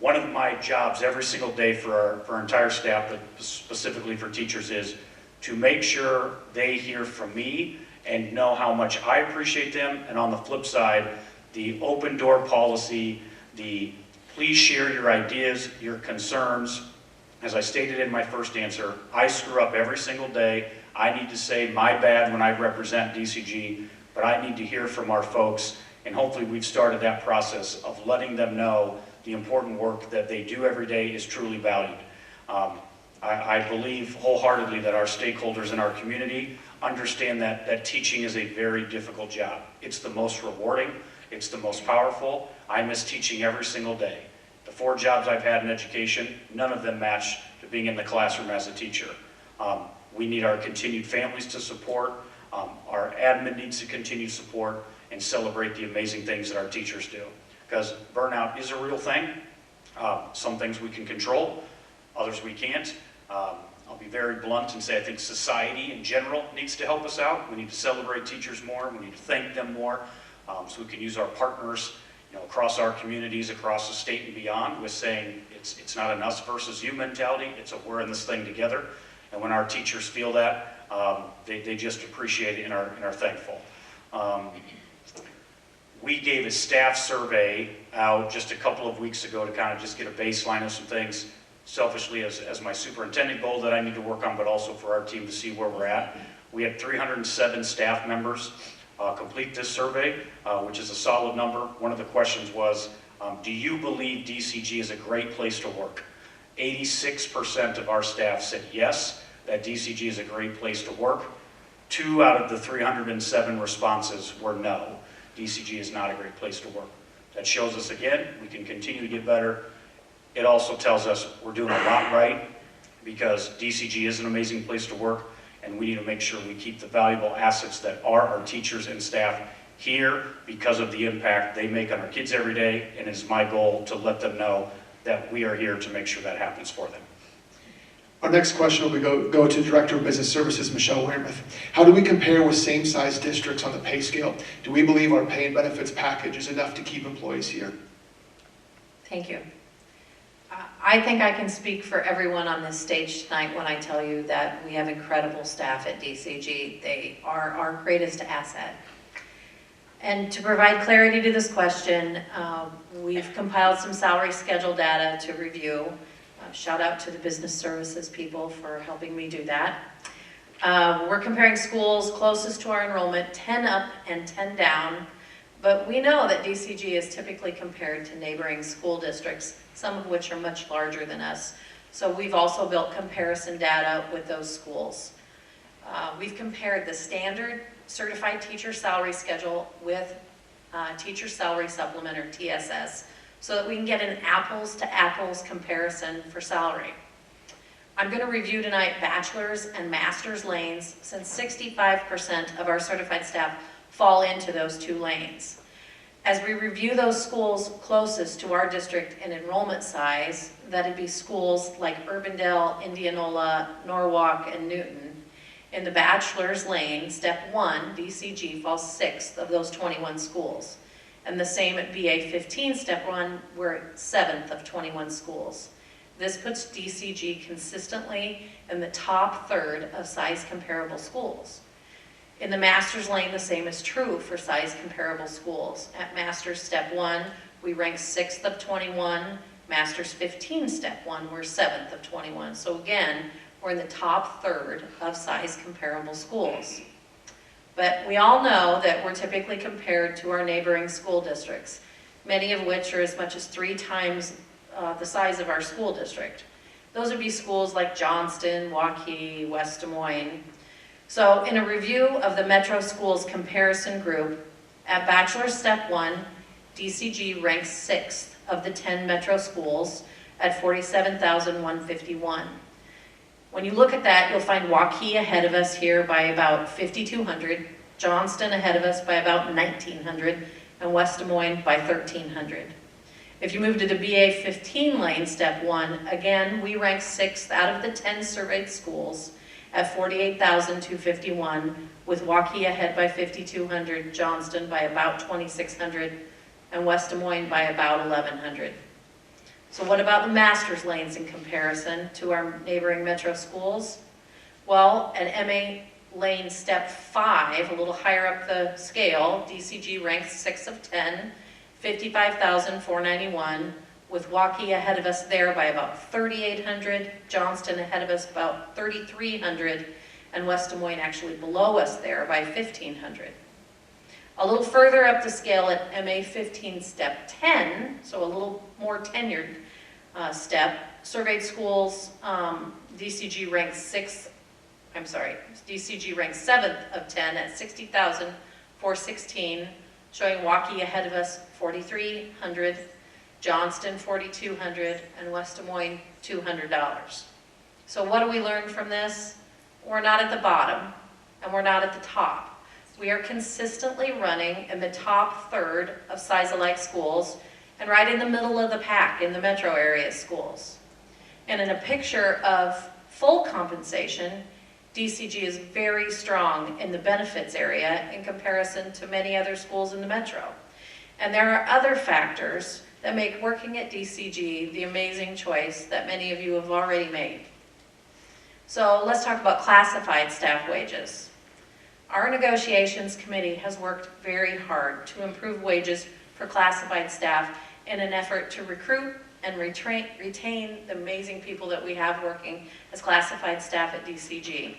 One of my jobs every single day for our entire staff, but specifically for teachers, is to make sure they hear from me and know how much I appreciate them. And on the flip side, the open door policy, the please share your ideas, your concerns. As I stated in my first answer, I screw up every single day. I need to say my bad when I represent DCG, but I need to hear from our folks, and hopefully we've started that process of letting them know the important work that they do every day is truly valued. I believe wholeheartedly that our stakeholders in our community understand that teaching is a very difficult job. It's the most rewarding, it's the most powerful. I miss teaching every single day. The 4 jobs I've had in education, none of them match to being in the classroom as a teacher. We need our continued families to support, our admin needs to continue support, and celebrate the amazing things that our teachers do. Because burnout is a real thing. Some things we can control, others we can't. I'll be very blunt and say I think society in general needs to help us out. We need to celebrate teachers more. We need to thank them more, so we can use our partners, across our communities, across the state and beyond, with saying it's not an us versus you mentality. It's a we're in this thing together. And when our teachers feel that, they just appreciate it and are thankful. We gave a staff survey out just a couple of weeks ago to kind of just get a baseline of some things, selfishly as my superintendent goal that I need to work on, but also for our team to see where we're at. We had 307 staff members complete this survey, which is a solid number. One of the questions was, do you believe DCG is a great place to work? 86% of our staff said yes, that DCG is a great place to work. 2 out of the 307 responses were no. DCG is not a great place to work. That shows us again, we can continue to get better. It also tells us we're doing a lot right, because DCG is an amazing place to work, and we need to make sure we keep the valuable assets that are our teachers and staff here because of the impact they make on our kids every day, and it's my goal to let them know that we are here to make sure that happens for them. Our next question will go to Director of Business Services, Michelle Wearmouth. How do we compare with same-size districts on the pay scale? Do we believe our pay and benefits package is enough to keep employees here? Thank you. I think I can speak for everyone on this stage tonight when I tell you that we have incredible staff at DCG. They are our greatest asset. And to provide clarity to this question, we've compiled some salary schedule data to review. Shout out to the business services people for helping me do that. We're comparing schools closest to our enrollment, 10 up and 10 down, but we know that DCG is typically compared to neighboring school districts, some of which are much larger than us. So we've also built comparison data with those schools. We've compared the standard certified teacher salary schedule with teacher salary supplement, or TSS, so that we can get an apples to apples comparison for salary. I'm going to review tonight bachelor's and master's lanes, since 65% of our certified staff fall into those 2 lanes. As we review those schools closest to our district in enrollment size, that'd be schools like Urbandale, Indianola, Norwalk, and Newton. In the bachelor's lane, step 1, DCG falls 6th of those 21 schools. And the same at BA 15, step 1, we're 7th of 21 schools. This puts DCG consistently in the top third of size comparable schools. In the master's lane, the same is true for size comparable schools. At master's step 1, we rank 6th of 21. Master's 15 step 1, we're 7th of 21. So again, we're in the top third of size comparable schools. But we all know that we're typically compared to our neighboring school districts, many of which are as much as 3 times the size of our school district. Those would be schools like Johnston, Waukee, West Des Moines. So in a review of the Metro Schools comparison group, at bachelor's step 1, DCG ranks 6th of the 10 Metro schools at 47,151. When you look at that, you'll find Waukee ahead of us here by about 5,200, Johnston ahead of us by about 1,900, and West Des Moines by 1,300. If you move to the BA 15 lane, step 1, again, we rank 6th out of the 10 surveyed schools at 48,251, with Waukee ahead by 5,200, Johnston by about 2,600, and West Des Moines by about 1,100. So what about the master's lanes in comparison to our neighboring metro schools? Well, at MA lane step 5, a little higher up the scale, DCG ranks 6 of 10, 55,491, with Waukee ahead of us there by about 3,800, Johnston ahead of us about 3,300, and West Des Moines actually below us there by 1,500. A little further up the scale at MA 15 step 10, so a little more tenured step, surveyed schools, DCG ranks 7th of 10 at 60,416, showing Waukee ahead of us 4,300, Johnston 4,200, and West Des Moines $200. So what do we learn from this? We're not at the bottom, and we're not at the top. We are consistently running in the top third of size-alike schools and right in the middle of the pack in the metro area schools. And in a picture of full compensation, DCG is very strong in the benefits area in comparison to many other schools in the metro. And there are other factors that make working at DCG the amazing choice that many of you have already made. So let's talk about classified staff wages. Our negotiations committee has worked very hard to improve wages for classified staff in an effort to recruit and retain the amazing people that we have working as classified staff at DCG.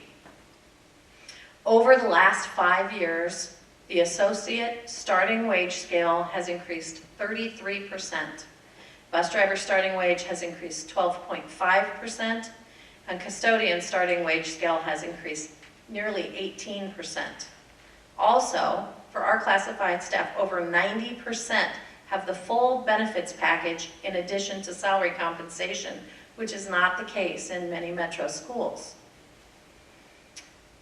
Over the last 5 years, the associate starting wage scale has increased 33%. Bus driver starting wage has increased 12.5%, and custodian starting wage scale has increased nearly 18%. Also, for our classified staff, over 90% have the full benefits package in addition to salary compensation, which is not the case in many metro schools.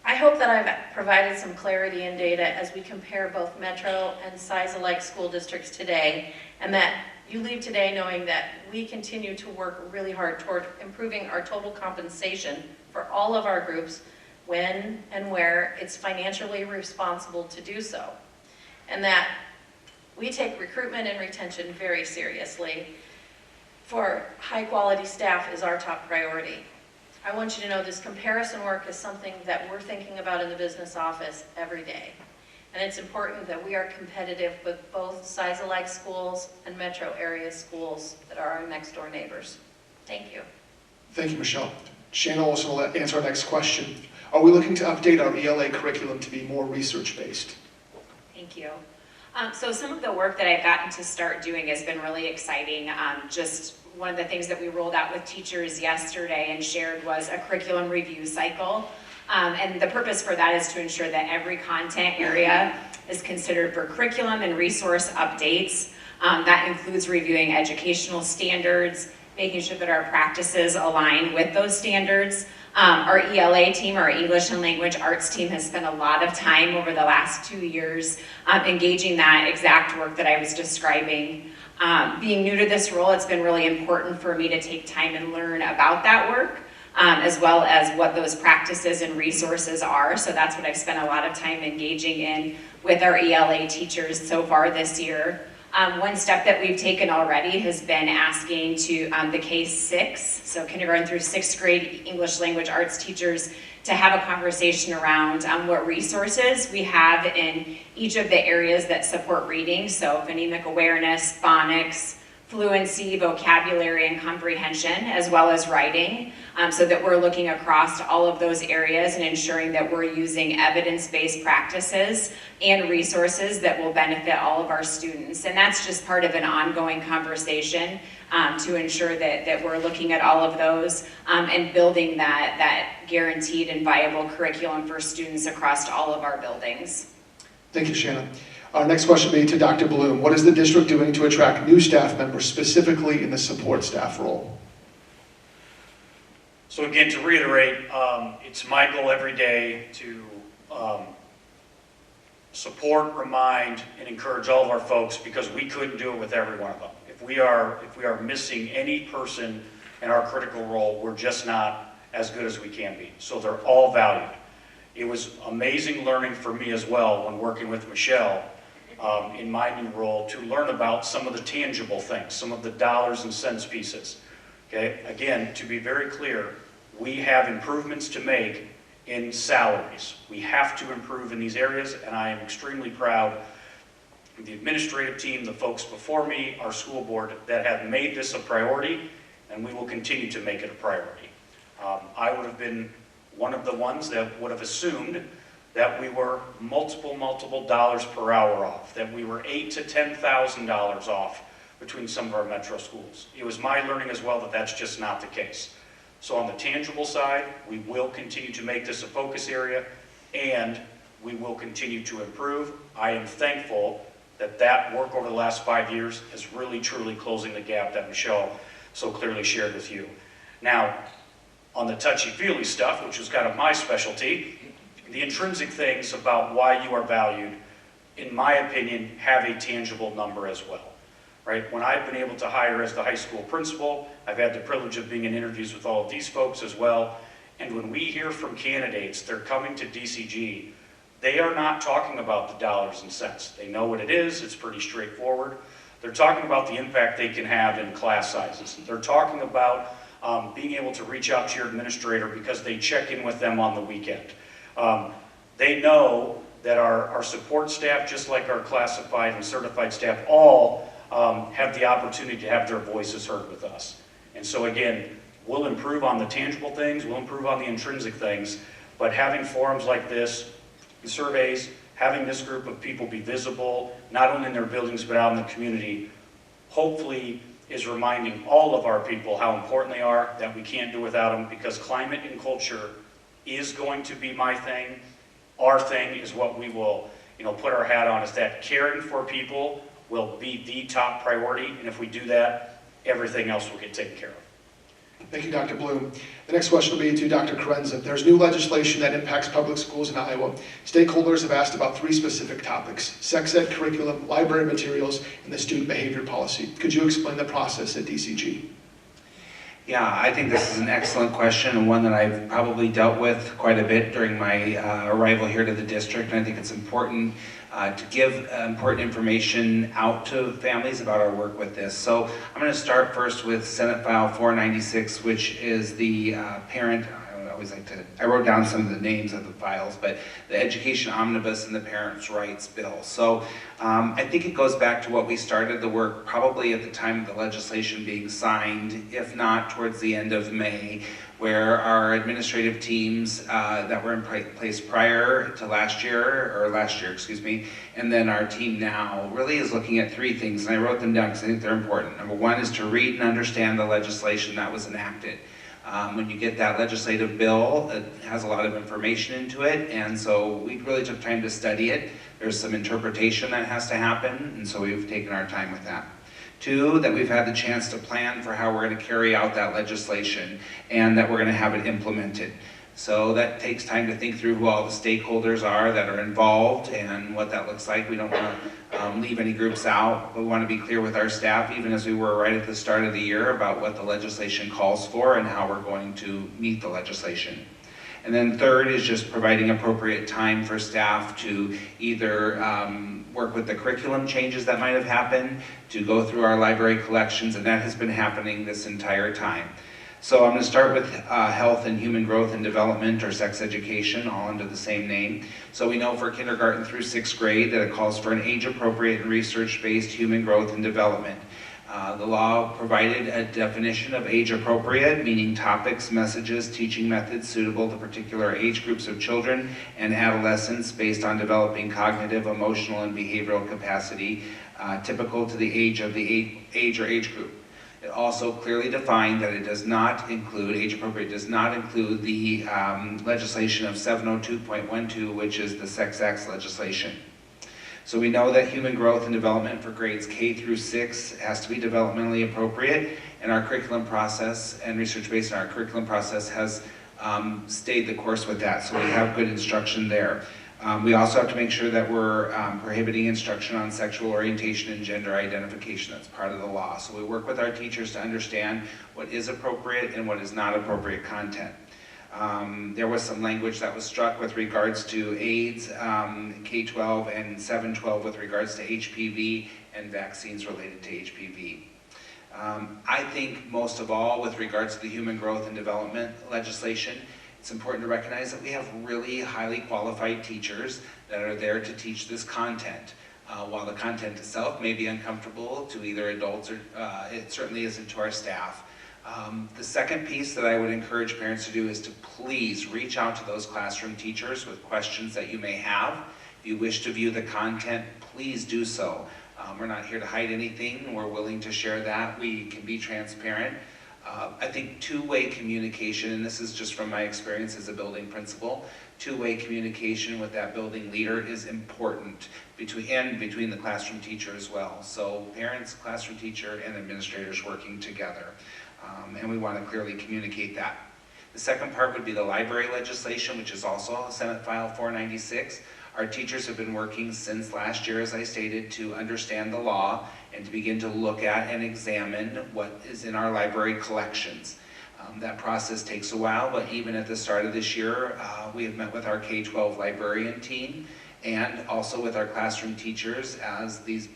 I hope that I've provided some clarity and data as we compare both metro and size-alike school districts today, and that you leave today knowing that we continue to work really hard toward improving our total compensation for all of our groups when and where it's financially responsible to do so. And that we take recruitment and retention very seriously. For high-quality staff is our top priority. I want you to know this comparison work is something that we're thinking about in the business office every day. And it's important that we are competitive with both size-alike schools and metro area schools that are our next-door neighbors. Thank you. Thank you, Michelle. Shannon Olson will answer our next question. Are we looking to update our ELA curriculum to be more research-based? Thank you. So some of the work that I've gotten to start doing has been really exciting. Just one of the things that we rolled out with teachers yesterday and shared was a curriculum review cycle. And the purpose for that is to ensure that every content area is considered for curriculum and resource updates. That includes reviewing educational standards, making sure that our practices align with those standards. Our ELA team, our English and Language Arts team, has spent a lot of time over the last 2 years engaging that exact work that I was describing. Being new to this role, it's been really important for me to take time and learn about that work, as well as what those practices and resources are. So that's what I've spent a lot of time engaging in with our ELA teachers so far this year. One step that we've taken already has been asking to the K-6, so kindergarten through 6th grade English Language Arts teachers, to have a conversation around what resources we have in each of the areas that support reading, so phonemic awareness, phonics, fluency, vocabulary, and comprehension, as well as writing, so that we're looking across all of those areas and ensuring that we're using evidence-based practices and resources that will benefit all of our students. And that's just part of an ongoing conversation to ensure that we're looking at all of those and building that guaranteed and viable curriculum for students across all of our buildings. Thank you, Shannon. Our next question will be to Dr. Bloom. What is the district doing to attract new staff members, specifically in the support staff role? So again, to reiterate, it's my goal every day to support, remind, and encourage all of our folks, because we couldn't do it with every one of them. If If we are missing any person in our critical role, we're just not as good as we can be. So they're all valued. It was amazing learning for me as well when working with Michelle in my new role to learn about some of the tangible things, some of the dollars and cents pieces. Okay, again, to be very clear, we have improvements to make in salaries. We have to improve in these areas, and I am extremely proud of the administrative team, the folks before me, our school board, that have made this a priority, and we will continue to make it a priority. I would have been one of the ones that would have assumed that we were multiple dollars per hour off, that we were $8,000 to $10,000 off between some of our metro schools. It was my learning as well that that's just not the case. So on the tangible side, we will continue to make this a focus area, and we will continue to improve. I am thankful that that work over the last 5 years is really truly closing the gap that Michelle so clearly shared with you. Now, on the touchy-feely stuff, which was kind of my specialty, the intrinsic things about why you are valued, in my opinion, have a tangible number as well. Right? When I've been able to hire as the high school principal, I've had the privilege of being in interviews with all of these folks as well, and when we hear from candidates, they're coming to DCG, they are not talking about the dollars and cents. They know what it is, it's pretty straightforward. They're talking about the impact they can have in class sizes. They're talking about being able to reach out to your administrator because they check in with them on the weekend. They know that our support staff, just like our classified and certified staff, all have the opportunity to have their voices heard with us. And so again, we'll improve on the tangible things, we'll improve on the intrinsic things, but having forums like this, the surveys, having this group of people be visible, not only in their buildings but out in the community, hopefully is reminding all of our people how important they are, that we can't do without them, because climate and culture is going to be my thing. Our thing is what we will, put our hat on, is that caring for people will be the top priority, and if we do that, everything else will get taken care of. Thank you, Dr. Bloom. The next question will be to Dr. Karenza. There's new legislation that impacts public schools in Iowa. Stakeholders have asked about 3 specific topics: sex ed curriculum, library materials, and the student behavior policy. Could you explain the process at DCG? Yeah, I think this is an excellent question, and one that I've probably dealt with quite a bit during my arrival here to the district, and I think it's important to give important information out to families about our work with this. So I'm going to start first with Senate File 496, which is the parent, I wrote down some of the names of the files, but the Education Omnibus and the Parents' Rights Bill. So I think it goes back to what we started the work probably at the time of the legislation being signed, if not towards the end of May, where our administrative teams that were in place prior to last year, and then our team now really is looking at 3 things, and I wrote them down because I think they're important. Number 1 is to read and understand the legislation that was enacted. When you get that legislative bill, it has a lot of information into it, and so we really took time to study it. There's some interpretation that has to happen, and so we've taken our time with that. 2, that we've had the chance to plan for how we're going to carry out that legislation and that we're going to have it implemented. So that takes time to think through who all the stakeholders are that are involved and what that looks like. We don't want to leave any groups out. We want to be clear with our staff, even as we were right at the start of the year, about what the legislation calls for and how we're going to meet the legislation. And then 3rd is just providing appropriate time for staff to either work with the curriculum changes that might have happened, to go through our library collections, and that has been happening this entire time. So I'm going to start with health and human growth and development, or sex education, all under the same name. So we know for kindergarten through 6th grade that it calls for an age-appropriate and research-based human growth and development. The law provided a definition of age-appropriate, meaning topics, messages, teaching methods suitable to particular age groups of children and adolescents based on developing cognitive, emotional, and behavioral capacity typical to the age of the age or age group. It also clearly defined that it does not include, age-appropriate does not include the legislation of 702.12, which is the Sex Acts legislation. So we know that human growth and development for grades K through 6 has to be developmentally appropriate, and our curriculum process and research based on our curriculum process has stayed the course with that, so we have good instruction there. We also have to make sure that we're prohibiting instruction on sexual orientation and gender identification. That's part of the law. So we work with our teachers to understand what is appropriate and what is not appropriate content. There was some language that was struck with regards to AIDS, K-12 and 7-12 with regards to HPV and vaccines related to HPV. I think most of all with regards to the human growth and development legislation, it's important to recognize that we have really highly qualified teachers that are there to teach this content. While the content itself may be uncomfortable to either adults or it certainly isn't to our staff. The second piece that I would encourage parents to do is to please reach out to those classroom teachers with questions that you may have. If you wish to view the content, please do so. We're not here to hide anything. We're willing to share that. We can be transparent. I think two-way communication, and this is just from my experience as a building principal, two-way communication with that building leader is important between the classroom teacher as well. So parents, classroom teacher, and administrators working together. And we want to clearly communicate that. The second part would be the library legislation, which is also Senate File 496. Our teachers have been working since last year, as I stated, to understand the law and to begin to look at and examine what is in our library collections. That process takes a while, but even at the start of this year, we have met with our K-12 librarian team and also with our classroom teachers as these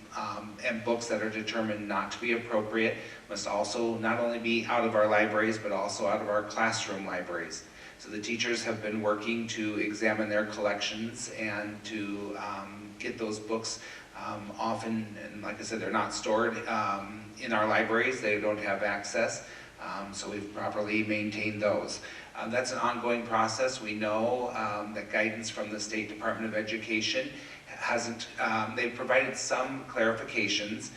and books that are determined not to be appropriate must also not only be out of our libraries, but also out of our classroom libraries. So the teachers have been working to examine their collections and to get those books often, and like I said, they're not stored in our libraries, they don't have access, so we've properly maintained those. That's an ongoing process. We know that guidance from the State Department of Education hasn't, they've provided some clarifications,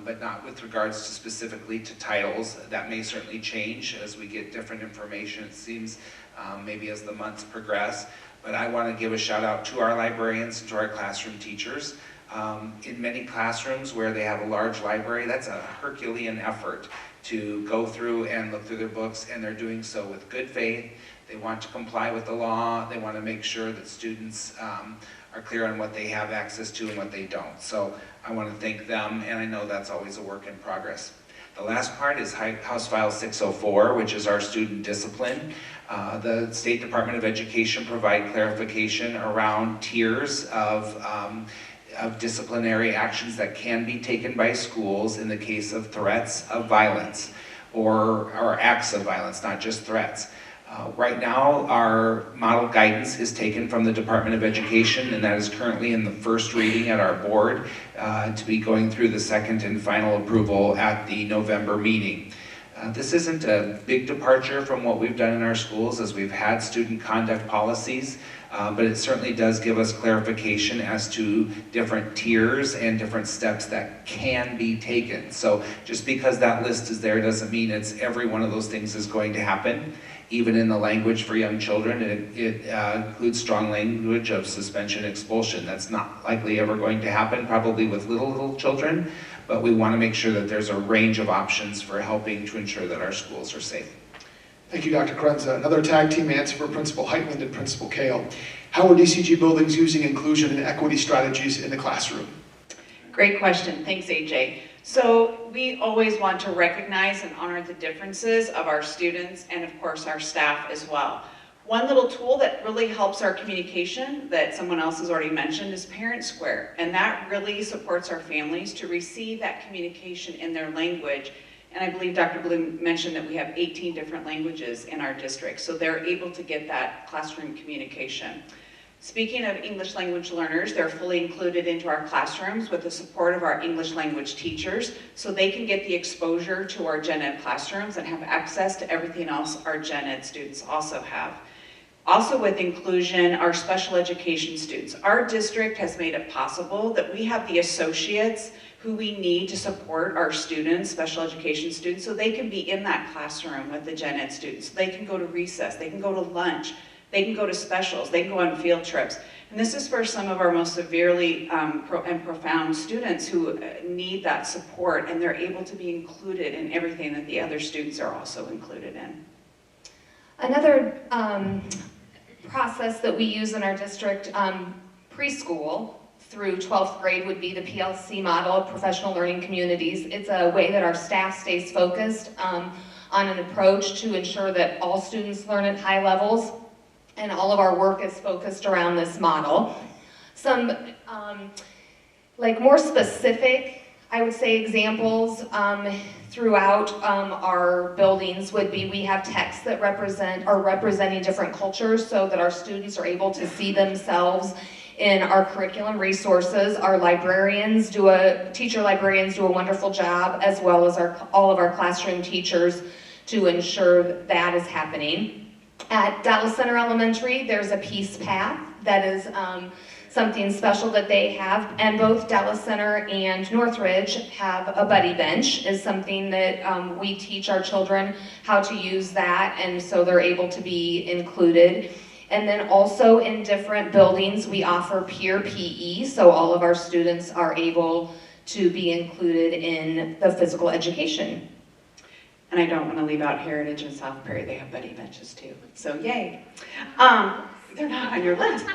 but not with regards to specifically to titles. That may certainly change as we get different information, it seems, maybe as the months progress. But I want to give a shout out to our librarians and to our classroom teachers. In many classrooms where they have a large library, that's a Herculean effort to go through and look through their books, and they're doing so with good faith. They want to comply with the law. They want to make sure that students are clear on what they have access to and what they don't. So I want to thank them, and I know that's always a work in progress. The last part is House File 604, which is our student discipline. The State Department of Education provide clarification around tiers of disciplinary actions that can be taken by schools in the case of threats of violence or acts of violence, not just threats. Right now, our model guidance is taken from the Department of Education, and that is currently in the first reading at our board to be going through the second and final approval at the November meeting. This isn't a big departure from what we've done in our schools, as we've had student conduct policies, but it certainly does give us clarification as to different tiers and different steps that can be taken. So just because that list is there doesn't mean it's every one of those things is going to happen. Even in the language for young children, it includes strong language of suspension, expulsion. That's not likely ever going to happen, probably with little children, but we want to make sure that there's a range of options for helping to ensure that our schools are safe. Thank you, Dr. Krenza. Another tag team answer for Principal Heitland and Principal Kale. How are DCG buildings using inclusion and equity strategies in the classroom? Great question. Thanks, AJ. So we always want to recognize and honor the differences of our students and, of course, our staff as well. One little tool that really helps our communication that someone else has already mentioned is Parent Square, and that really supports our families to receive that communication in their language. And I believe Dr. Bloom mentioned that we have 18 different languages in our district, so they're able to get that classroom communication. Speaking of English language learners, they're fully included into our classrooms with the support of our English language teachers, so they can get the exposure to our Gen Ed classrooms and have access to everything else our Gen Ed students also have. Also with inclusion, our special education students. Our district has made it possible that we have the associates who we need to support our students, special education students, so they can be in that classroom with the Gen Ed students. They can go to recess, they can go to lunch, they can go to specials, they can go on field trips. And this is for some of our most severely and profound students who need that support, and they're able to be included in everything that the other students are also included in. Another process that we use in our district, preschool through 12th grade would be the PLC model, Professional Learning Communities. It's a way that our staff stays focused on an approach to ensure that all students learn at high levels, and all of our work is focused around this model. Some like more specific, I would say, examples throughout our buildings would be, we have texts that are representing different cultures so that our students are able to see themselves in our curriculum resources. Our teacher librarians do a wonderful job, as well as all of our classroom teachers, to ensure that is happening. At Dallas Center Elementary, there's a peace path that is something special that they have, and both Dallas Center and Northridge have a buddy bench, is something that we teach our children how to use that, and so they're able to be included. And then also in different buildings, we offer peer PE, so all of our students are able to be included in the physical education. And I don't want to leave out Heritage and South Prairie. They have buddy benches too, so yay. They're not on your list.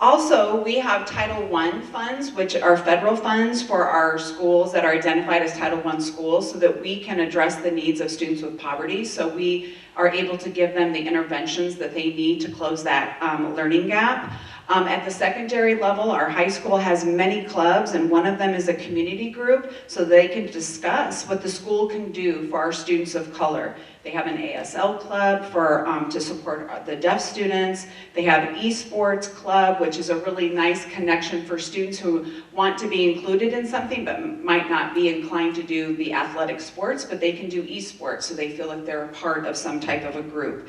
Also, we have Title I funds, which are federal funds for our schools that are identified as Title I schools, so that we can address the needs of students with poverty. So we are able to give them the interventions that they need to close that learning gap. At the secondary level, our high school has many clubs, and one of them is a community group, so they can discuss what the school can do for our students of color. They have an ASL club to support the deaf students. They have an esports club, which is a really nice connection for students who want to be included in something but might not be inclined to do the athletic sports, but they can do esports, so they feel like they're a part of some type of a group.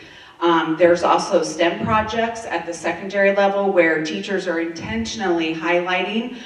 There's also STEM projects at the secondary level where teachers are intentionally highlighting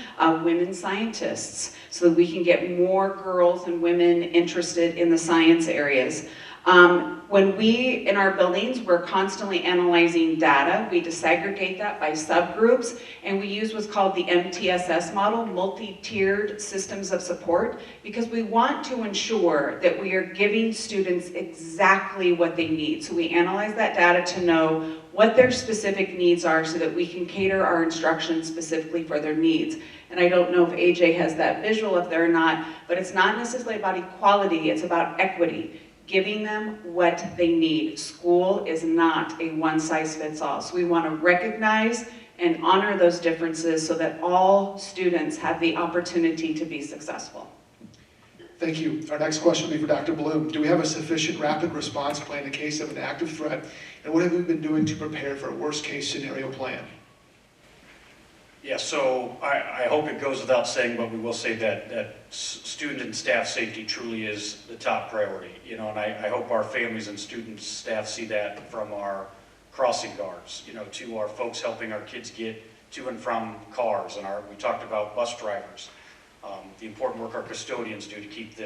women scientists so that we can get more girls and women interested in the science areas. In our buildings, we're constantly analyzing data. We disaggregate that by subgroups, and we use what's called the MTSS model, multi-tiered systems of support, because we want to ensure that we are giving students exactly what they need. So we analyze that data to know what their specific needs are so that we can cater our instruction specifically for their needs. And I don't know if AJ has that visual, if they're not, but it's not necessarily about equality, it's about equity. Giving them what they need. School is not a one-size-fits-all. So we want to recognize and honor those differences so that all students have the opportunity to be successful. Thank you. Our next question will be for Dr. Bloom. Do we have a sufficient rapid response plan in case of an active threat? And what have we been doing to prepare for a worst-case scenario plan? Yeah, so I hope it goes without saying, but we will say that student and staff safety truly is the top priority. And I hope our families and students, staff see that from our crossing guards, to our folks helping our kids get to and from cars. And we talked about bus drivers, the important work our custodians do to keep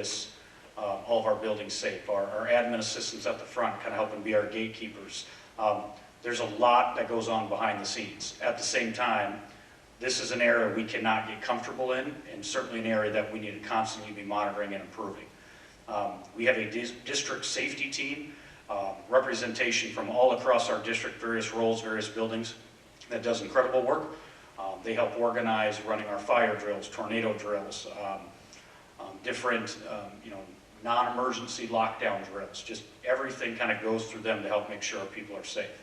all of our buildings safe. Our admin assistants at the front kind of helping be our gatekeepers. There's a lot that goes on behind the scenes. At the same time, this is an area we cannot get comfortable in, and certainly an area that we need to constantly be monitoring and improving. We have a district safety team, representation from all across our district, various roles, various buildings, that does incredible work. They help organize running our fire drills, tornado drills, different non-emergency lockdown drills. Just everything kind of goes through them to help make sure people are safe.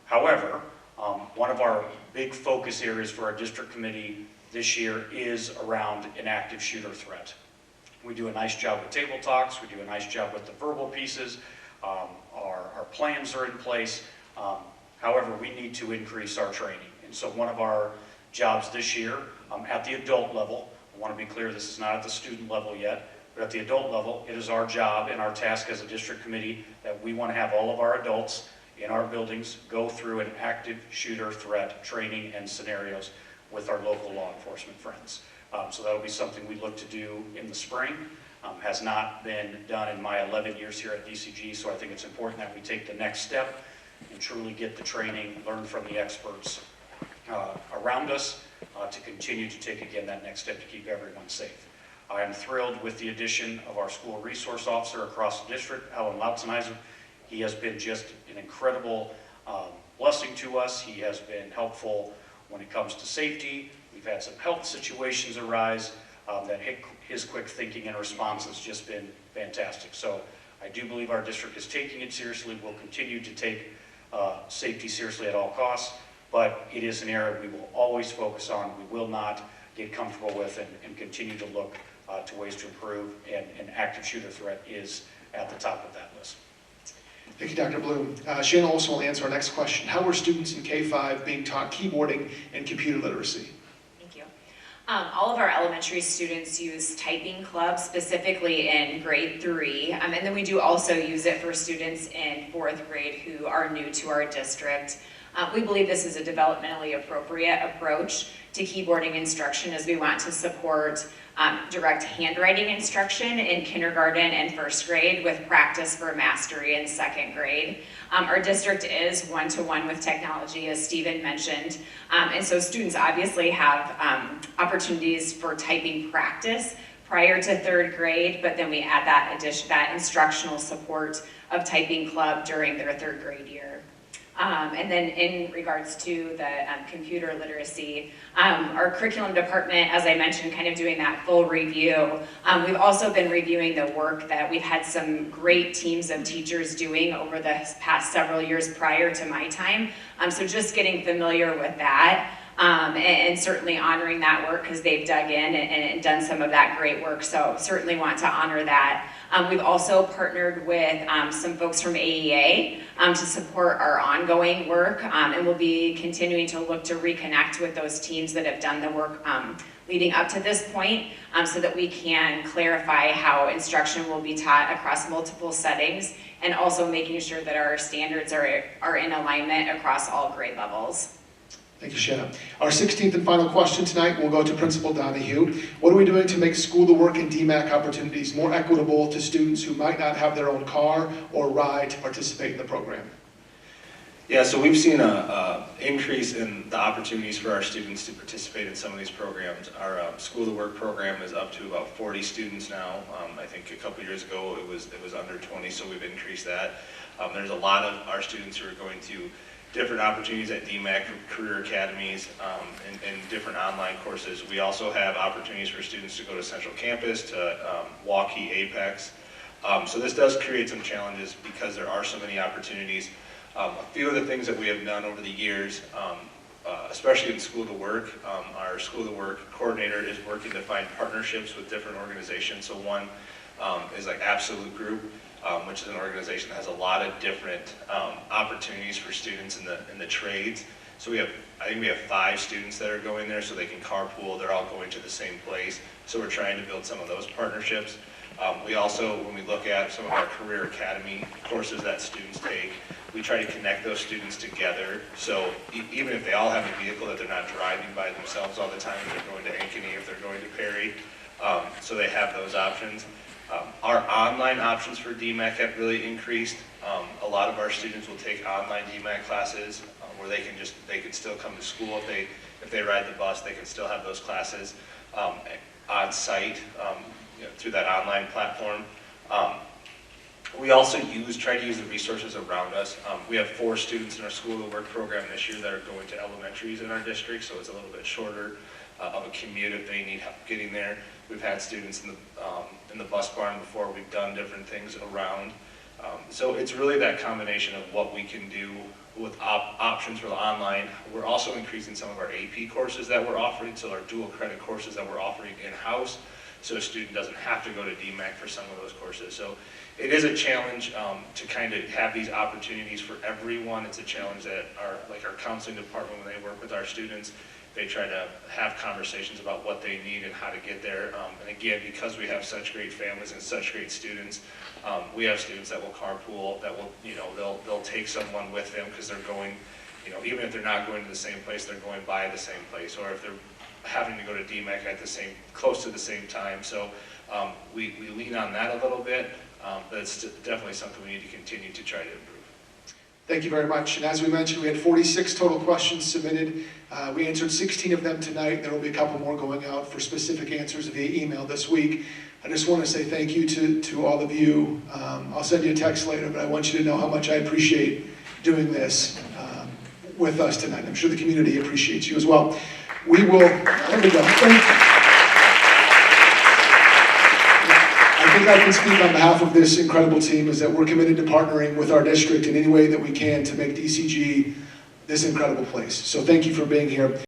However, one of our big focus areas for our district committee this year is around an active shooter threat. We do a nice job with table talks, we do a nice job with the verbal pieces, our plans are in place. However, we need to increase our training. And so one of our jobs this year at the adult level, I want to be clear, this is not at the student level yet, but at the adult level, it is our job and our task as a district committee that we want to have all of our adults in our buildings go through an active shooter threat training and scenarios with our local law enforcement friends. So that'll be something we look to do in the spring. Has not been done in my 11 years here at DCG, so I think it's important that we take the next step and truly get the training, learn from the experts around us to continue to take, again, that next step to keep everyone safe. I am thrilled with the addition of our school resource officer across the district, Alan Lautzenheiser. He has been just an incredible blessing to us. He has been helpful when it comes to safety. We've had some health situations arise that his quick thinking and response has just been fantastic. So I do believe our district is taking it seriously. We'll continue to take safety seriously at all costs, but it is an area we will always focus on. We will not get comfortable with and continue to look to ways to improve, and an active shooter threat is at the top of that list. Thank you, Dr. Bloom. Shannon Olson will answer our next question. How are students in K-5 being taught keyboarding and computer literacy? Thank you. All of our elementary students use typing club, specifically in grade 3, and then we do also use it for students in 4th grade who are new to our district. We believe this is a developmentally appropriate approach to keyboarding instruction, as we want to support direct handwriting instruction in kindergarten and 1st grade with practice for mastery in 2nd grade. Our district is one-to-one with technology, as Stephen mentioned, and so students obviously have opportunities for typing practice prior to 3rd grade, but then we add that instructional support of typing club during their 3rd grade year. And then in regards to the computer literacy, our curriculum department, as I mentioned, kind of doing that full review. We've also been reviewing the work that we've had some great teams of teachers doing over the past several years prior to my time. So just getting familiar with that. And certainly honoring that work because they've dug in and done some of that great work, so certainly want to honor that. We've also partnered with some folks from AEA to support our ongoing work, and we'll be continuing to look to reconnect with those teams that have done the work leading up to this point, so that we can clarify how instruction will be taught across multiple settings, and also making sure that our standards are in alignment across all grade levels. Thank you, Shanna. Our 16th and final question tonight will go to Principal Donahue. What are we doing to make school to work and DMAC opportunities more equitable to students who might not have their own car or ride to participate in the program? Yeah, so we've seen an increase in the opportunities for our students to participate in some of these programs. Our School to Work program is up to about 40 students now. I think a couple years ago it was under 20, so we've increased that. There's a lot of our students who are going to different opportunities at DMAC, career academies, and different online courses. We also have opportunities for students to go to Central Campus, to Waukee, Apex. So this does create some challenges because there are so many opportunities. A few of the things that we have done over the years, especially in School to Work, our School to Work coordinator is working to find partnerships with different organizations. So one is like Absolute Group, which is an organization that has a lot of different opportunities for students in the trades. So I think we have 5 students that are going there, so they can carpool. They're all going to the same place. So we're trying to build some of those partnerships. We also, when we look at some of our career academy courses that students take, we try to connect those students together. So even if they all have a vehicle, that they're not driving by themselves all the time, if they're going to Ankeny, if they're going to Perry, so they have those options. Our online options for DMAC have really increased. A lot of our students will take online DMAC classes where they can still come to school. If they ride the bus, they can still have those classes on site through that online platform. We also try to use the resources around us. We have 4 students in our School to Work program this year that are going to elementaries in our district, so it's a little bit shorter of a commute if they need help getting there. We've had students in the bus barn before. We've done different things around. So it's really that combination of what we can do with options for the online. We're also increasing some of our AP courses that we're offering, so our dual credit courses that we're offering in-house, so a student doesn't have to go to DMAC for some of those courses. So it is a challenge to kind of have these opportunities for everyone. It's a challenge that our counseling department, when they work with our students, they try to have conversations about what they need and how to get there. And again, because we have such great families and such great students, we have students that will carpool, that will, they'll take someone with them because they're going, even if they're not going to the same place, they're going by the same place, or if they're having to go to DMAC at close to the same time. So we lean on that a little bit, but it's definitely something we need to continue to try to improve. Thank you very much. And as we mentioned, we had 46 total questions submitted. We answered 16 of them tonight. There will be a couple more going out for specific answers via email this week. I just want to say thank you to all of you. I'll send you a text later, but I want you to know how much I appreciate doing this. with us tonight. I'm sure the community appreciates you as well. We will, there we go. Thank you. I think I can speak on behalf of this incredible team is that we're committed to partnering with our district in any way that we can to make DCG this incredible place. So thank you for being here.